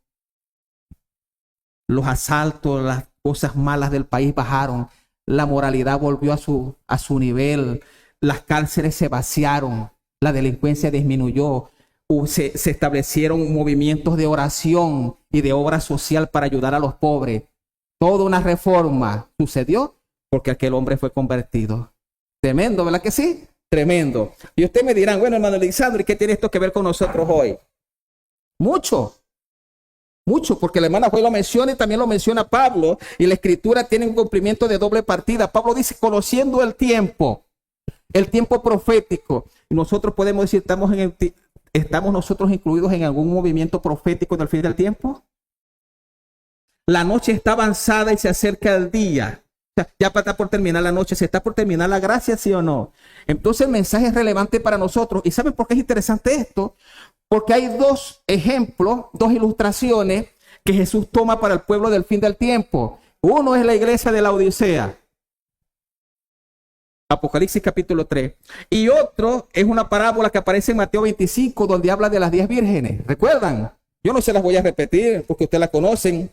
Los asaltos, las cosas malas del país bajaron. La moralidad volvió a su nivel. Las cárceles se vaciaron. La delincuencia disminuyó. Se establecieron movimientos de oración y de obra social para ayudar a los pobres. Toda una reforma sucedió porque aquel hombre fue convertido. Tremendo, ¿verdad que sí? Tremendo. Y ustedes me dirán, bueno, hermano Lisandro, ¿y qué tiene esto que ver con nosotros hoy? Mucho. Mucho, porque la hermana Joy lo menciona y también lo menciona Pablo. Y la Escritura tiene un cumplimiento de doble partida. Pablo dice, conociendo el tiempo profético. Y nosotros podemos decir, ¿estamos nosotros incluidos en algún movimiento profético del fin del tiempo? La noche está avanzada y se acerca el día. Ya está por terminar la noche, se está por terminar la gracia, ¿sí o no? Entonces el mensaje es relevante para nosotros. ¿Y saben por qué es interesante esto? Porque hay dos ejemplos, dos ilustraciones que Jesús toma para el pueblo del fin del tiempo. Uno es la iglesia de la Odisea, Apocalipsis capítulo 3. Y otro es una parábola que aparece en Mateo 25, donde habla de las 10 vírgenes. ¿Recuerdan? Yo no se las voy a repetir porque ustedes la conocen.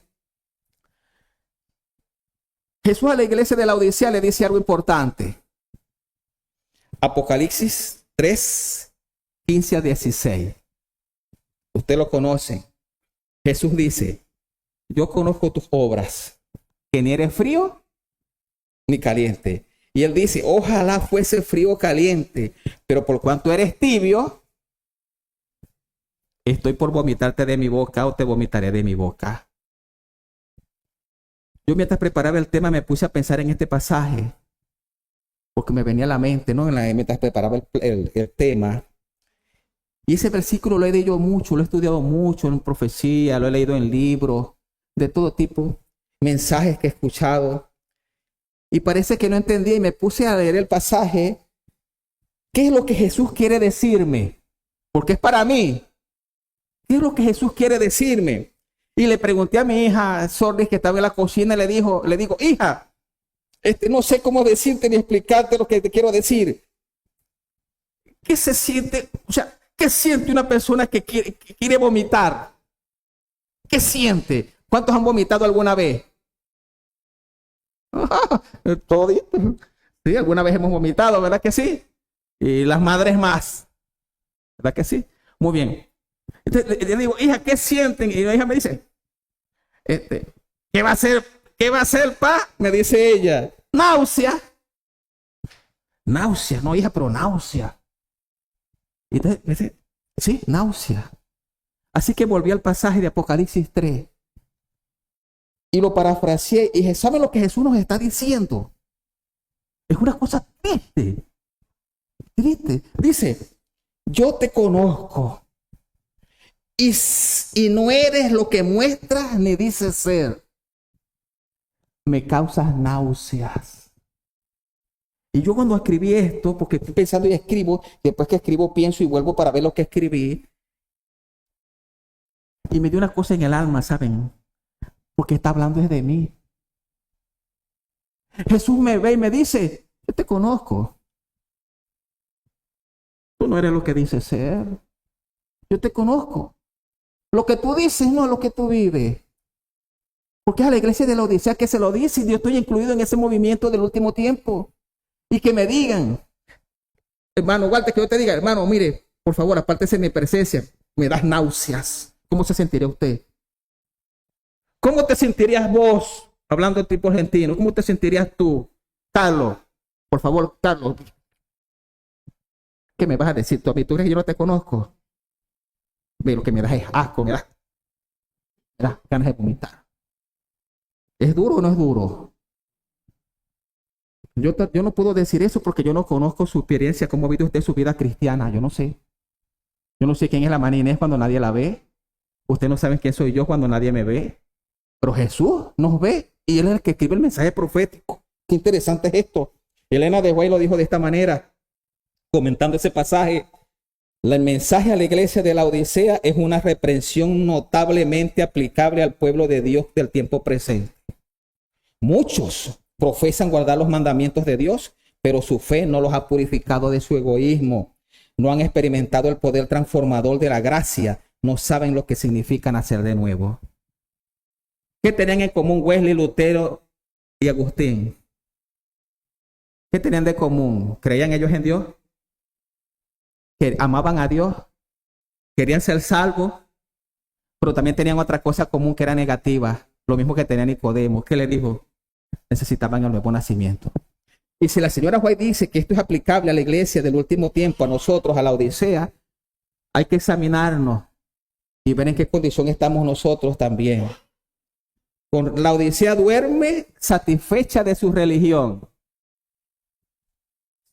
Jesús a la iglesia de la Odisea le dice algo importante. Apocalipsis 3, 15 a 16. Usted lo conoce. Jesús dice, yo conozco tus obras, que ni eres frío ni caliente. Y él dice, ojalá fuese frío o caliente, pero por cuanto eres tibio, estoy por vomitarte de mi boca o te vomitaré de mi boca. Yo mientras preparaba el tema me puse a pensar en este pasaje, porque me venía a la mente, ¿no? Mientras preparaba el tema. Y ese versículo lo he leído mucho, lo he estudiado mucho en profecía, lo he leído en libros de todo tipo, mensajes que he escuchado. Y parece que no entendía y me puse a leer el pasaje. ¿Qué es lo que Jesús quiere decirme? Porque es para mí. ¿Qué es lo que Jesús quiere decirme? Y le pregunté a mi hija Sordis, que estaba en la cocina, y le digo, hija, no sé cómo decirte ni explicarte lo que te quiero decir. ¿Qué se siente? O sea, ¿qué siente una persona que quiere vomitar? ¿Qué siente? ¿Cuántos han vomitado alguna vez? Todito. Sí, alguna vez hemos vomitado, ¿verdad que sí? Y las madres más, ¿verdad que sí? Muy bien. Entonces le digo, hija, ¿qué sienten? Y la hija me dice, ¿qué va a hacer, pa? Me dice ella, náusea. Náusea, no, hija, pero náusea. Y entonces me dice, sí, náusea. Así que volví al pasaje de Apocalipsis 3 y lo parafraseé y dije, ¿saben lo que Jesús nos está diciendo? Es una cosa triste. Triste. Dice, yo te conozco. Y no eres lo que muestras ni dices ser. me causas náuseas. Y yo cuando escribí esto, porque estoy pensando y escribo, después que escribo pienso y vuelvo para ver lo que escribí, y me dio una cosa en el alma, ¿saben? Porque está hablando es de mí. Jesús me ve y me dice, yo te conozco. Tú no eres lo que dices ser. Yo te conozco. Lo que tú dices no es lo que tú vives. Porque es a la iglesia de la Odisea que se lo dice y yo estoy incluido en ese movimiento del último tiempo. Y que me digan, hermano Walter, que yo te diga, hermano, mire, por favor, apártese de mi presencia, me das náuseas. ¿Cómo se sentiría usted? ¿Cómo te sentirías vos, hablando de tipo argentino? ¿Cómo te sentirías tú, Carlos? Por favor, Carlos, ¿qué me vas a decir tú a mí? ¿Tú crees que yo no te conozco? Ve, lo que me das es asco, me das ganas de vomitar. ¿Es duro o no es duro? Yo no puedo decir eso porque yo no conozco su experiencia, cómo ha vivido usted su vida cristiana. Yo no sé. Yo no sé quién es la María Inés cuando nadie la ve. Ustedes no saben quién soy yo cuando nadie me ve. Pero Jesús nos ve y Él es el que escribe el mensaje profético. Qué interesante es esto. Elena de White lo dijo de esta manera, comentando ese pasaje. El mensaje a la iglesia de la Odisea es una reprensión notablemente aplicable al pueblo de Dios del tiempo presente. Muchos profesan guardar los mandamientos de Dios, pero su fe no los ha purificado de su egoísmo. No han experimentado el poder transformador de la gracia. No saben lo que significa nacer de nuevo. ¿Qué tenían en común Wesley, Lutero y Agustín? ¿Qué tenían de común? ¿Creían ellos en Dios? ¿Que amaban a Dios? ¿Querían ser salvos? Pero también tenían otra cosa común que era negativa. Lo mismo que tenía Nicodemo. ¿Qué le dijo? Necesitaban el nuevo nacimiento. Y si la señora White dice que esto es aplicable a la iglesia del último tiempo, a nosotros, a la Odisea, hay que examinarnos y ver en qué condición estamos nosotros también. Con la Odisea duerme satisfecha de su religión.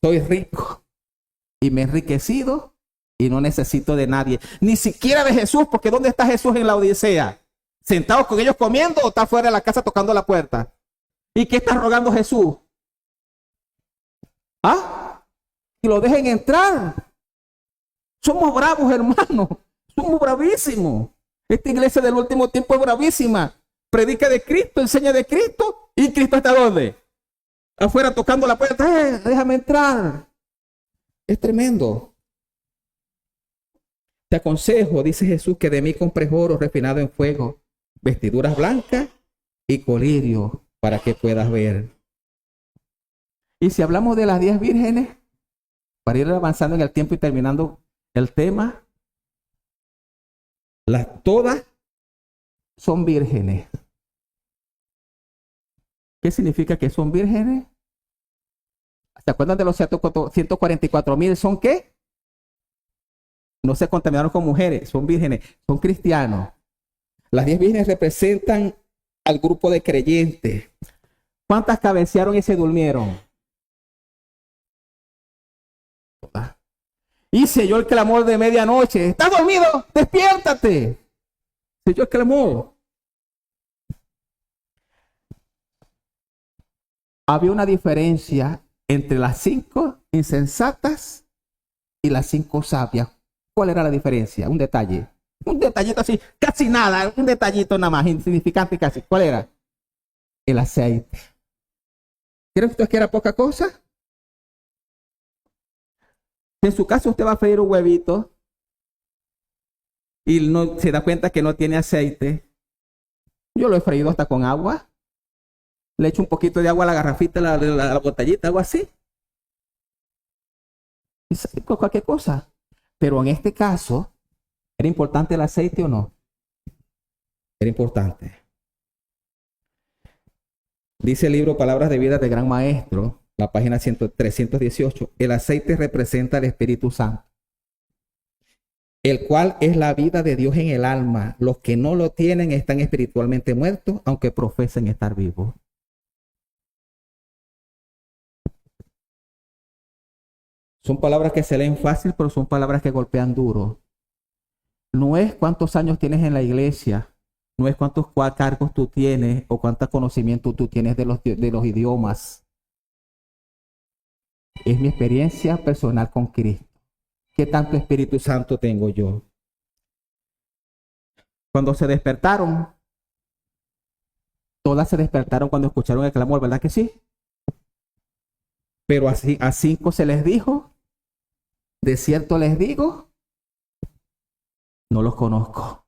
Soy rico y me he enriquecido y no necesito de nadie, ni siquiera de Jesús, porque ¿dónde está Jesús en la Odisea? ¿Sentados con ellos comiendo o está fuera de la casa tocando la puerta? ¿Y qué está rogando Jesús? ¿Ah? Que lo dejen entrar. Somos bravos, hermanos. Somos bravísimos. Esta iglesia del último tiempo es bravísima. Predica de Cristo, enseña de Cristo. ¿Y Cristo está dónde? Afuera tocando la puerta. Déjame entrar. Es tremendo. Te aconsejo, dice Jesús, que de mí compres oro refinado en fuego, vestiduras blancas y colirio, para que puedas ver. Y si hablamos de las 10 vírgenes, para ir avanzando en el tiempo y terminando el tema, todas son vírgenes. ¿Qué significa que son vírgenes? ¿Se acuerdan de los 144,000? ¿Son qué? No se contaminaron con mujeres, son vírgenes, son cristianos. Las 10 vírgenes representan al grupo de creyentes. ¿Cuántas cabecearon y se durmieron? Y se oyó el clamor de medianoche. ¿Estás dormido? ¡Despiértate! Se oyó el clamor. Había una diferencia entre las 5 insensatas y las 5 sabias. ¿Cuál era la diferencia? Un detalle. Un detallito así, casi nada. Un detallito nada más, insignificante casi. ¿Cuál era? El aceite. ¿Creen ustedes que era poca cosa? En su caso usted va a freír un huevito y no se da cuenta que no tiene aceite. Yo lo he freído hasta con agua. Le echo un poquito de agua a la garrafita, la botellita, algo así. Y cualquier cosa. Pero en este caso, ¿era importante el aceite o no? Era importante. Dice el libro Palabras de Vida de Gran Maestro, la página 318, el aceite representa al Espíritu Santo, el cual es la vida de Dios en el alma. Los que no lo tienen están espiritualmente muertos, aunque profesen estar vivos. Son palabras que se leen fácil, pero son palabras que golpean duro. No es cuántos años tienes en la iglesia, no es cuántos cargos tú tienes o cuánto conocimiento tú tienes de los idiomas. Es mi experiencia personal con Cristo. ¿Qué tanto Espíritu Santo tengo yo? Cuando se despertaron, todas se despertaron cuando escucharon el clamor, ¿verdad que sí? Pero así a 5 se les dijo, de cierto les digo, no los conozco.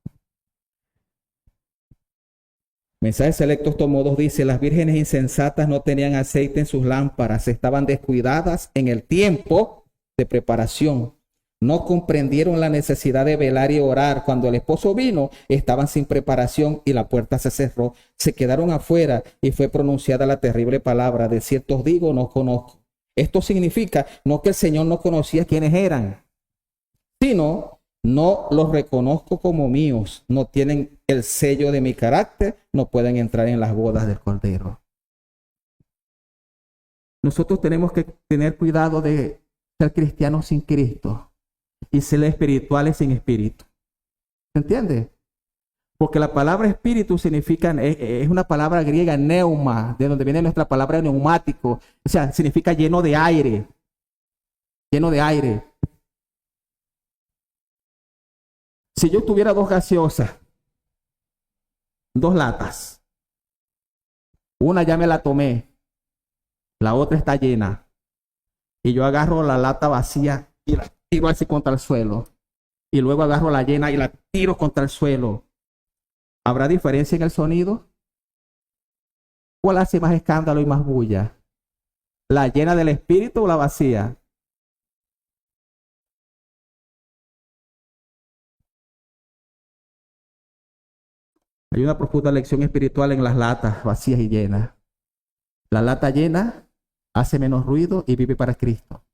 Mensajes Selectos tomo 2 dice, las vírgenes insensatas no tenían aceite en sus lámparas, estaban descuidadas en el tiempo de preparación. No comprendieron la necesidad de velar y orar. Cuando el esposo vino, estaban sin preparación y la puerta se cerró. Se quedaron afuera y fue pronunciada la terrible palabra, de cierto os digo, no conozco. Esto significa no que el Señor no conocía quiénes eran, sino no los reconozco como míos, no tienen el sello de mi carácter, no pueden entrar en las bodas del Cordero. Nosotros tenemos que tener cuidado de ser cristianos sin Cristo y ser espirituales sin espíritu. ¿Se entiende? Porque la palabra espíritu significa, es una palabra griega, neuma, de donde viene nuestra palabra neumático. O sea, significa lleno de aire. Lleno de aire. Si yo tuviera 2 gaseosas, 2 latas, una ya me la tomé, la otra está llena, y yo agarro la lata vacía y la tiro así contra el suelo, y luego agarro la llena y la tiro contra el suelo, ¿habrá diferencia en el sonido? ¿Cuál hace más escándalo y más bulla? ¿La llena del espíritu o la vacía? Hay una profunda lección espiritual en las latas vacías y llenas. La lata llena hace menos ruido y vive para Cristo.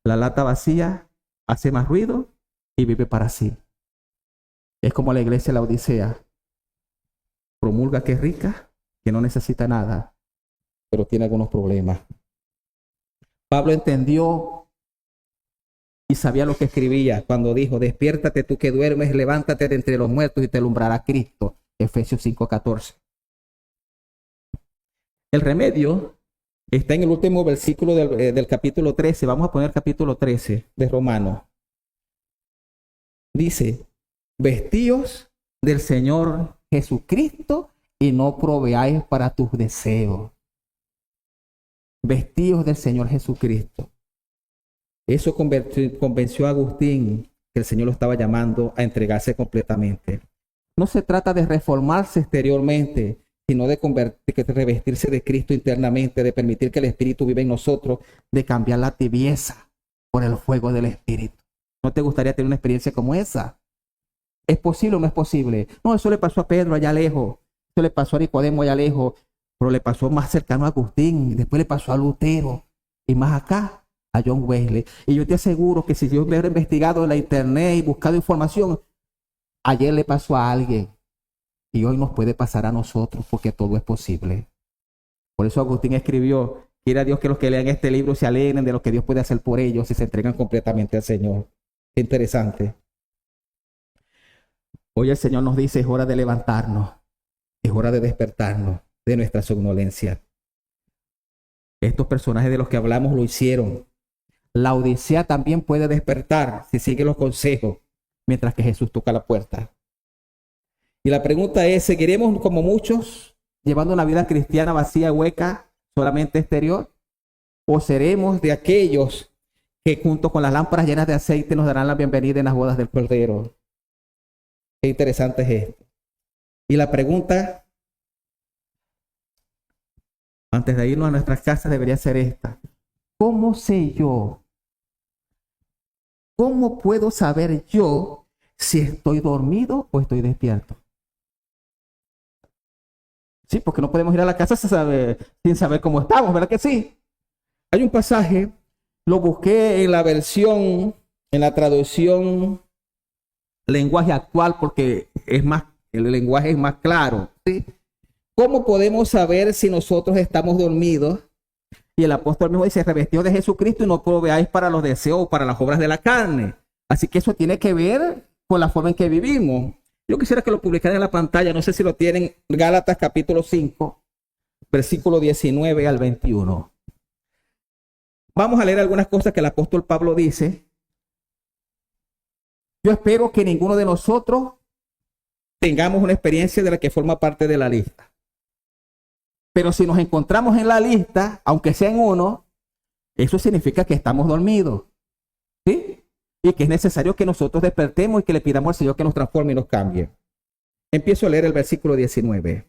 La lata vacía hace más ruido y vive para sí. Es como la iglesia de la Odisea. Promulga que es rica, que no necesita nada, pero tiene algunos problemas. Pablo entendió y sabía lo que escribía cuando dijo, despiértate tú que duermes, levántate de entre los muertos y te alumbrará Cristo. Efesios 5:14. El remedio está en el último versículo del capítulo 13. Vamos a poner capítulo 13 de Romanos. Dice, vestíos del Señor Jesucristo y no proveáis para tus deseos. Vestíos del Señor Jesucristo. Eso convenció a Agustín que el Señor lo estaba llamando a entregarse completamente. No se trata de reformarse exteriormente, sino de revestirse de Cristo internamente, de permitir que el Espíritu viva en nosotros, de cambiar la tibieza por el fuego del Espíritu. ¿No te gustaría tener una experiencia como esa? ¿Es posible o no es posible? No, eso le pasó a Pedro allá lejos, eso le pasó a Nicodemo allá lejos, pero le pasó más cercano a Agustín, después le pasó a Lutero, y más acá a John Wesley. Y yo te aseguro que si yo hubiera investigado en la internet y buscado información, ayer le pasó a alguien y hoy nos puede pasar a nosotros porque todo es posible. Por eso Agustín escribió, quiera Dios que los que lean este libro se alegren de lo que Dios puede hacer por ellos y se entregan completamente al Señor. Qué interesante. Hoy el Señor nos dice, es hora de levantarnos, es hora de despertarnos de nuestra somnolencia. Estos personajes de los que hablamos lo hicieron. La Odisea también puede despertar si sigue los consejos mientras que Jesús toca la puerta. Y la pregunta es, ¿seguiremos como muchos llevando una vida cristiana vacía, hueca, solamente exterior? ¿O seremos de aquellos que junto con las lámparas llenas de aceite nos darán la bienvenida en las bodas del Cordero? Qué interesante es esto. Y la pregunta, antes de irnos a nuestras casas, debería ser esta. ¿Cómo sé yo? ¿Cómo puedo saber yo si estoy dormido o estoy despierto? Sí, porque no podemos ir a la casa sin saber cómo estamos, ¿verdad que sí? Hay un pasaje, lo busqué en la versión, en la traducción lenguaje actual, porque el lenguaje es más claro, ¿sí? ¿Cómo podemos saber si nosotros estamos dormidos? Y el apóstol mismo dice, revestidos de Jesucristo y no proveáis para los deseos o para las obras de la carne. Así que eso tiene que ver con la forma en que vivimos. Yo quisiera que lo publicaran en la pantalla, no sé si lo tienen, Gálatas capítulo 5, versículo 19 al 21. Vamos a leer algunas cosas que el apóstol Pablo dice. Yo espero que ninguno de nosotros tengamos una experiencia de la que forma parte de la lista. Pero si nos encontramos en la lista, aunque sea en uno, eso significa que estamos dormidos, ¿sí? Y que es necesario que nosotros despertemos y que le pidamos al Señor que nos transforme y nos cambie. Empiezo a leer el versículo 19.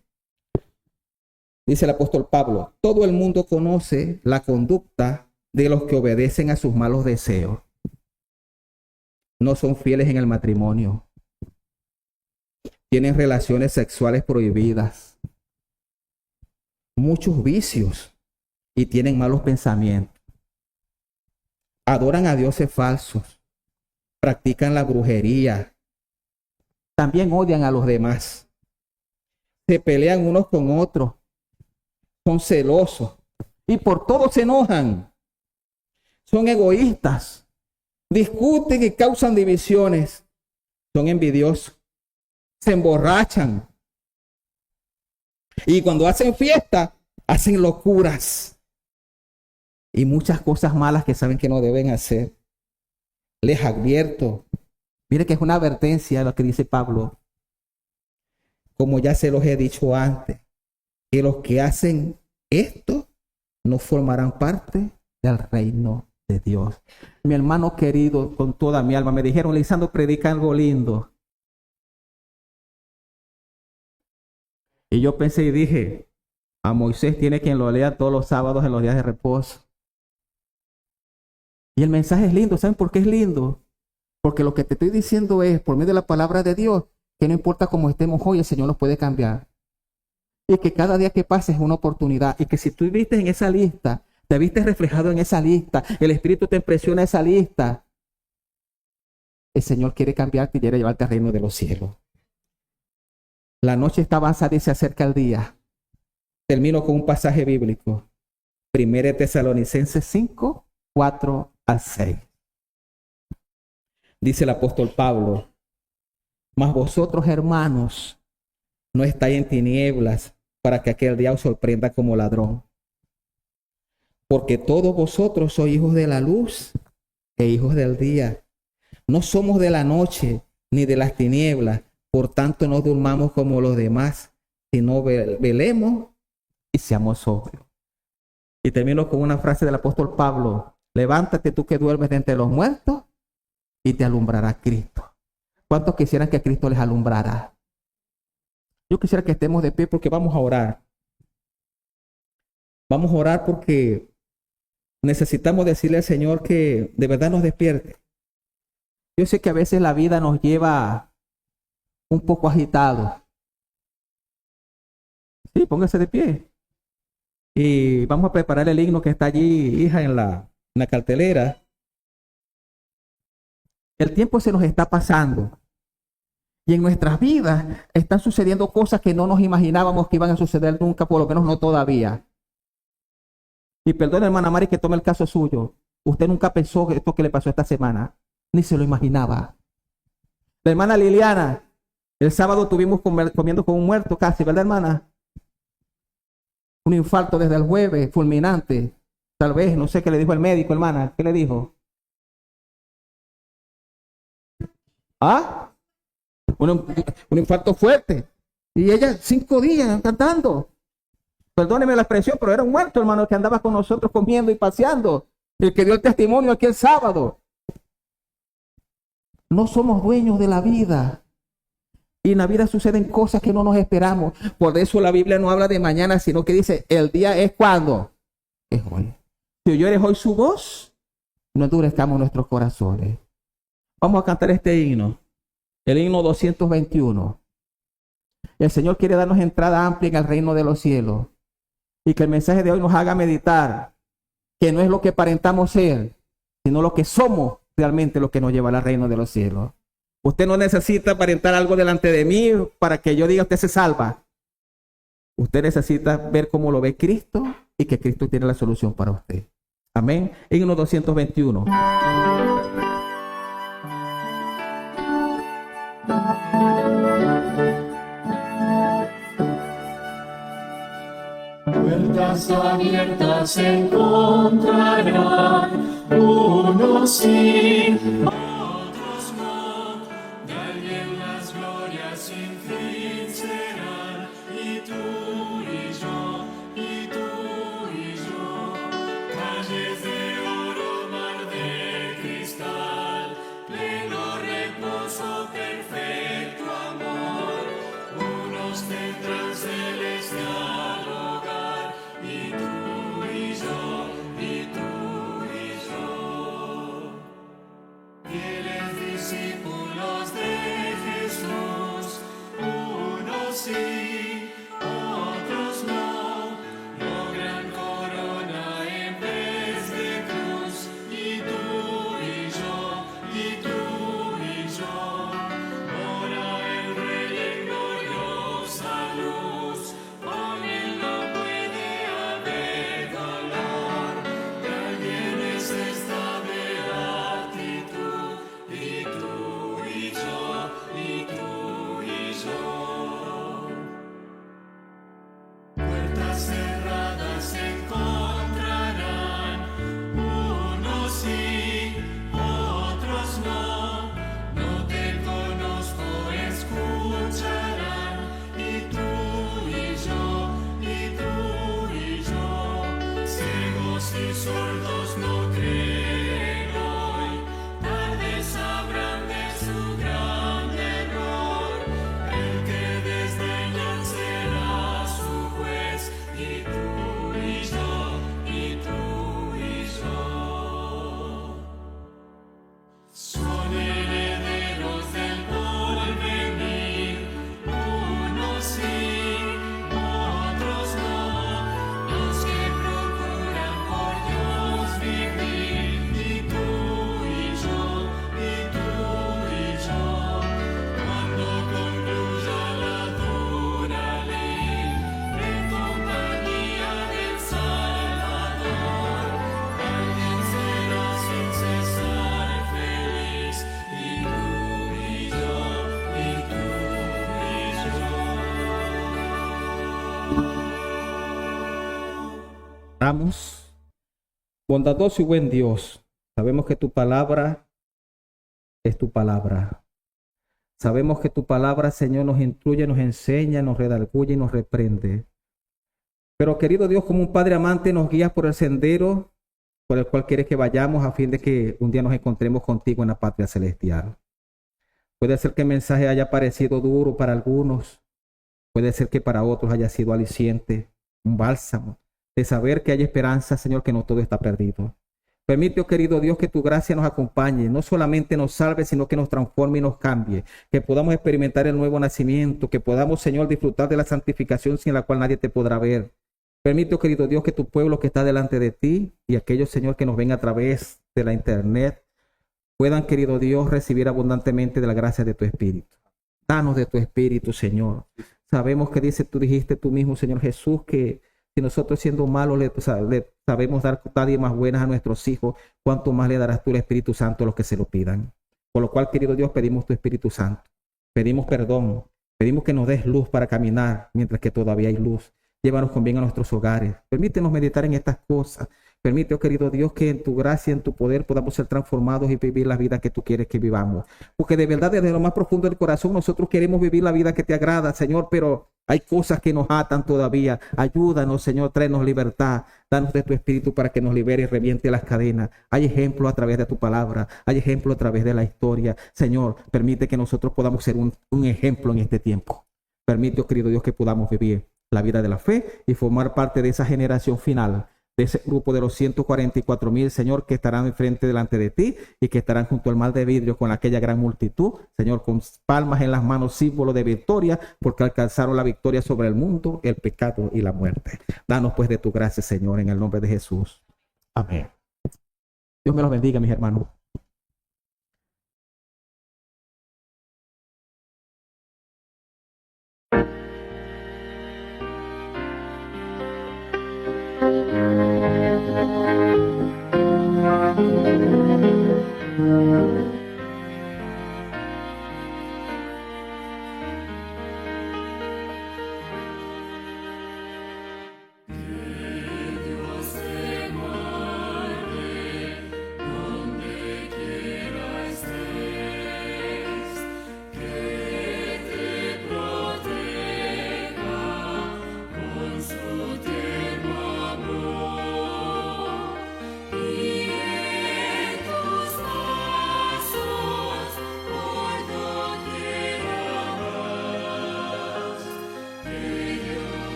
Dice el apóstol Pablo: todo el mundo conoce la conducta de los que obedecen a sus malos deseos. No son fieles en el matrimonio. Tienen relaciones sexuales prohibidas. Muchos vicios y tienen malos pensamientos. Adoran a dioses falsos. Practican la brujería. También odian a los demás. Se pelean unos con otros. Son celosos. Y por todo se enojan. Son egoístas. Discuten y causan divisiones. Son envidiosos. Se emborrachan. Y cuando hacen fiesta, hacen locuras. Y muchas cosas malas que saben que no deben hacer. Les advierto. Mire que es una advertencia lo que dice Pablo. Como ya se los he dicho antes, que los que hacen esto no formarán parte del reino de Dios. Mi hermano querido, con toda mi alma, me dijeron: Lisandro, predica algo lindo. Y yo pensé y dije: a Moisés tiene quien lo lea todos los sábados en los días de reposo. Y el mensaje es lindo. ¿Saben por qué es lindo? Porque lo que te estoy diciendo es, por medio de la palabra de Dios, que no importa cómo estemos hoy, el Señor nos puede cambiar. Y que cada día que pase es una oportunidad. Y que si tú viste en esa lista, te viste reflejado en esa lista, el Espíritu te impresiona esa lista, el Señor quiere cambiarte y quiere llevarte al reino de los cielos. La noche está avanzada y se acerca el día. Termino con un pasaje bíblico. 1 Tesalonicenses 5, 4 al 6. Dice el apóstol Pablo: mas vosotros, hermanos, no estáis en tinieblas para que aquel día os sorprenda como ladrón. Porque todos vosotros sois hijos de la luz e hijos del día. No somos de la noche ni de las tinieblas. Por tanto, no durmamos como los demás, sino velemos y seamos sobrios. Y termino con una frase del apóstol Pablo: levántate tú que duermes de entre los muertos y te alumbrará Cristo. ¿Cuántos quisieran que Cristo les alumbrara? Yo quisiera que estemos de pie porque vamos a orar. Vamos a orar porque necesitamos decirle al Señor que de verdad nos despierte. Yo sé que a veces la vida nos lleva un poco agitados. Sí, póngase de pie. Y vamos a preparar el himno que está allí, hija, en la cartelera. El tiempo se nos está pasando. Y en nuestras vidas están sucediendo cosas que no nos imaginábamos que iban a suceder nunca, por lo menos no todavía. Y perdone, hermana Mari, que tome el caso suyo. Usted nunca pensó que esto que le pasó esta semana, ni se lo imaginaba. La hermana Liliana, el sábado estuvimos comiendo con un muerto casi, ¿verdad, hermana? Un infarto desde el jueves, fulminante. Tal vez, no sé qué le dijo el médico, hermana. ¿Qué le dijo? ¿Ah? Un infarto fuerte. Y ella 5 días cantando. Perdóneme la expresión, pero era un muerto, hermano, que andaba con nosotros comiendo y paseando. El que dio el testimonio aquí el sábado. No somos dueños de la vida. Y en la vida suceden cosas que no nos esperamos. Por eso la Biblia no habla de mañana, sino que dice, el día es cuando. Es hoy. Si oyeres hoy su voz, no endurezcamos nuestros corazones. Vamos a cantar este himno. El himno 221. El Señor quiere darnos entrada amplia en el reino de los cielos. Y que el mensaje de hoy nos haga meditar que no es lo que aparentamos ser, sino lo que somos realmente lo que nos lleva al reino de los cielos. Usted no necesita aparentar algo delante de mí para que yo diga usted se salva. Usted necesita ver cómo lo ve Cristo y que Cristo tiene la solución para usted. Amén. Himno 221. puertas abiertas se encontrarán, unos sí, otros no. De alguien las glorias sin fin serán, y tú y yo, y tú y yo. Calles de oro, mar de cristal, pleno reposo, perfecto amor. Unos tendrán celestial hogar, y tú y yo, y tú y yo. Fieles discípulos de Jesús, unos sí, otros no, logran corona en vez de cruz, y tú y yo, y tú y yo. Ora el Rey en gloriosa luz, con él no puede haber dolor. De alguien es esta beatitud, y tú y yo, y tú y yo. Puertas cerradas se encontrarán, unos sí, otros no. No te conozco, escucharán, y tú y yo, y tú y yo. Ciegos y sordos no creen hoy, tarde sabrán de su gran error. El que desdeñan será su juez, y tú y yo, y tú y yo. Son herederos del porvenir, unos sí, otros no. Los que procuran por Dios vivir, y tú y yo, y tú y yo. Cuando concluya la dura ley, en compañía del Salvador, alguien será sin cesar feliz, y tú y yo, y tú y yo. Oramos. Bondadoso y buen Dios, sabemos que tu palabra es tu palabra. Sabemos que tu palabra, Señor, nos instruye, nos enseña, nos redarguye y nos reprende. Pero, querido Dios, como un Padre amante, nos guías por el sendero por el cual quieres que vayamos a fin de que un día nos encontremos contigo en la patria celestial. Puede ser que el mensaje haya parecido duro para algunos. Puede ser que para otros haya sido aliciente, un bálsamo, de saber que hay esperanza, Señor, que no todo está perdido. Permite, oh querido Dios, que tu gracia nos acompañe, no solamente nos salve, sino que nos transforme y nos cambie, que podamos experimentar el nuevo nacimiento, que podamos, Señor, disfrutar de la santificación sin la cual nadie te podrá ver. Permite, oh querido Dios, que tu pueblo que está delante de ti y aquellos, Señor, que nos ven a través de la internet, puedan, querido Dios, recibir abundantemente de la gracia de tu Espíritu. Danos de tu Espíritu, Señor. Sabemos que tú dijiste tú mismo, Señor Jesús, que si nosotros siendo malos le sabemos dar más buenas a nuestros hijos, cuánto más le darás tú el Espíritu Santo a los que se lo pidan. Por lo cual, querido Dios, pedimos tu Espíritu Santo. Pedimos perdón. Pedimos que nos des luz para caminar mientras que todavía hay luz. Llévanos con bien a nuestros hogares. Permítenos meditar en estas cosas. Permite, oh querido Dios, que en tu gracia, en tu poder podamos ser transformados y vivir la vida que tú quieres que vivamos. Porque de verdad, desde lo más profundo del corazón, nosotros queremos vivir la vida que te agrada, Señor, pero hay cosas que nos atan todavía. Ayúdanos, Señor, tráenos libertad. Danos de tu Espíritu para que nos libere y reviente las cadenas. Hay ejemplo a través de tu palabra. Hay ejemplo a través de la historia. Señor, permite que nosotros podamos ser un ejemplo en este tiempo. Permite, oh querido Dios, que podamos vivir la vida de la fe y formar parte de esa generación final, de ese grupo de los 144,000, Señor, que estarán enfrente delante de ti y que estarán junto al mar de vidrio con aquella gran multitud, Señor, con palmas en las manos, símbolo de victoria, porque alcanzaron la victoria sobre el mundo, el pecado y la muerte. Danos pues de tu gracia, Señor, en el nombre de Jesús. Amén. Dios me los bendiga, mis hermanos.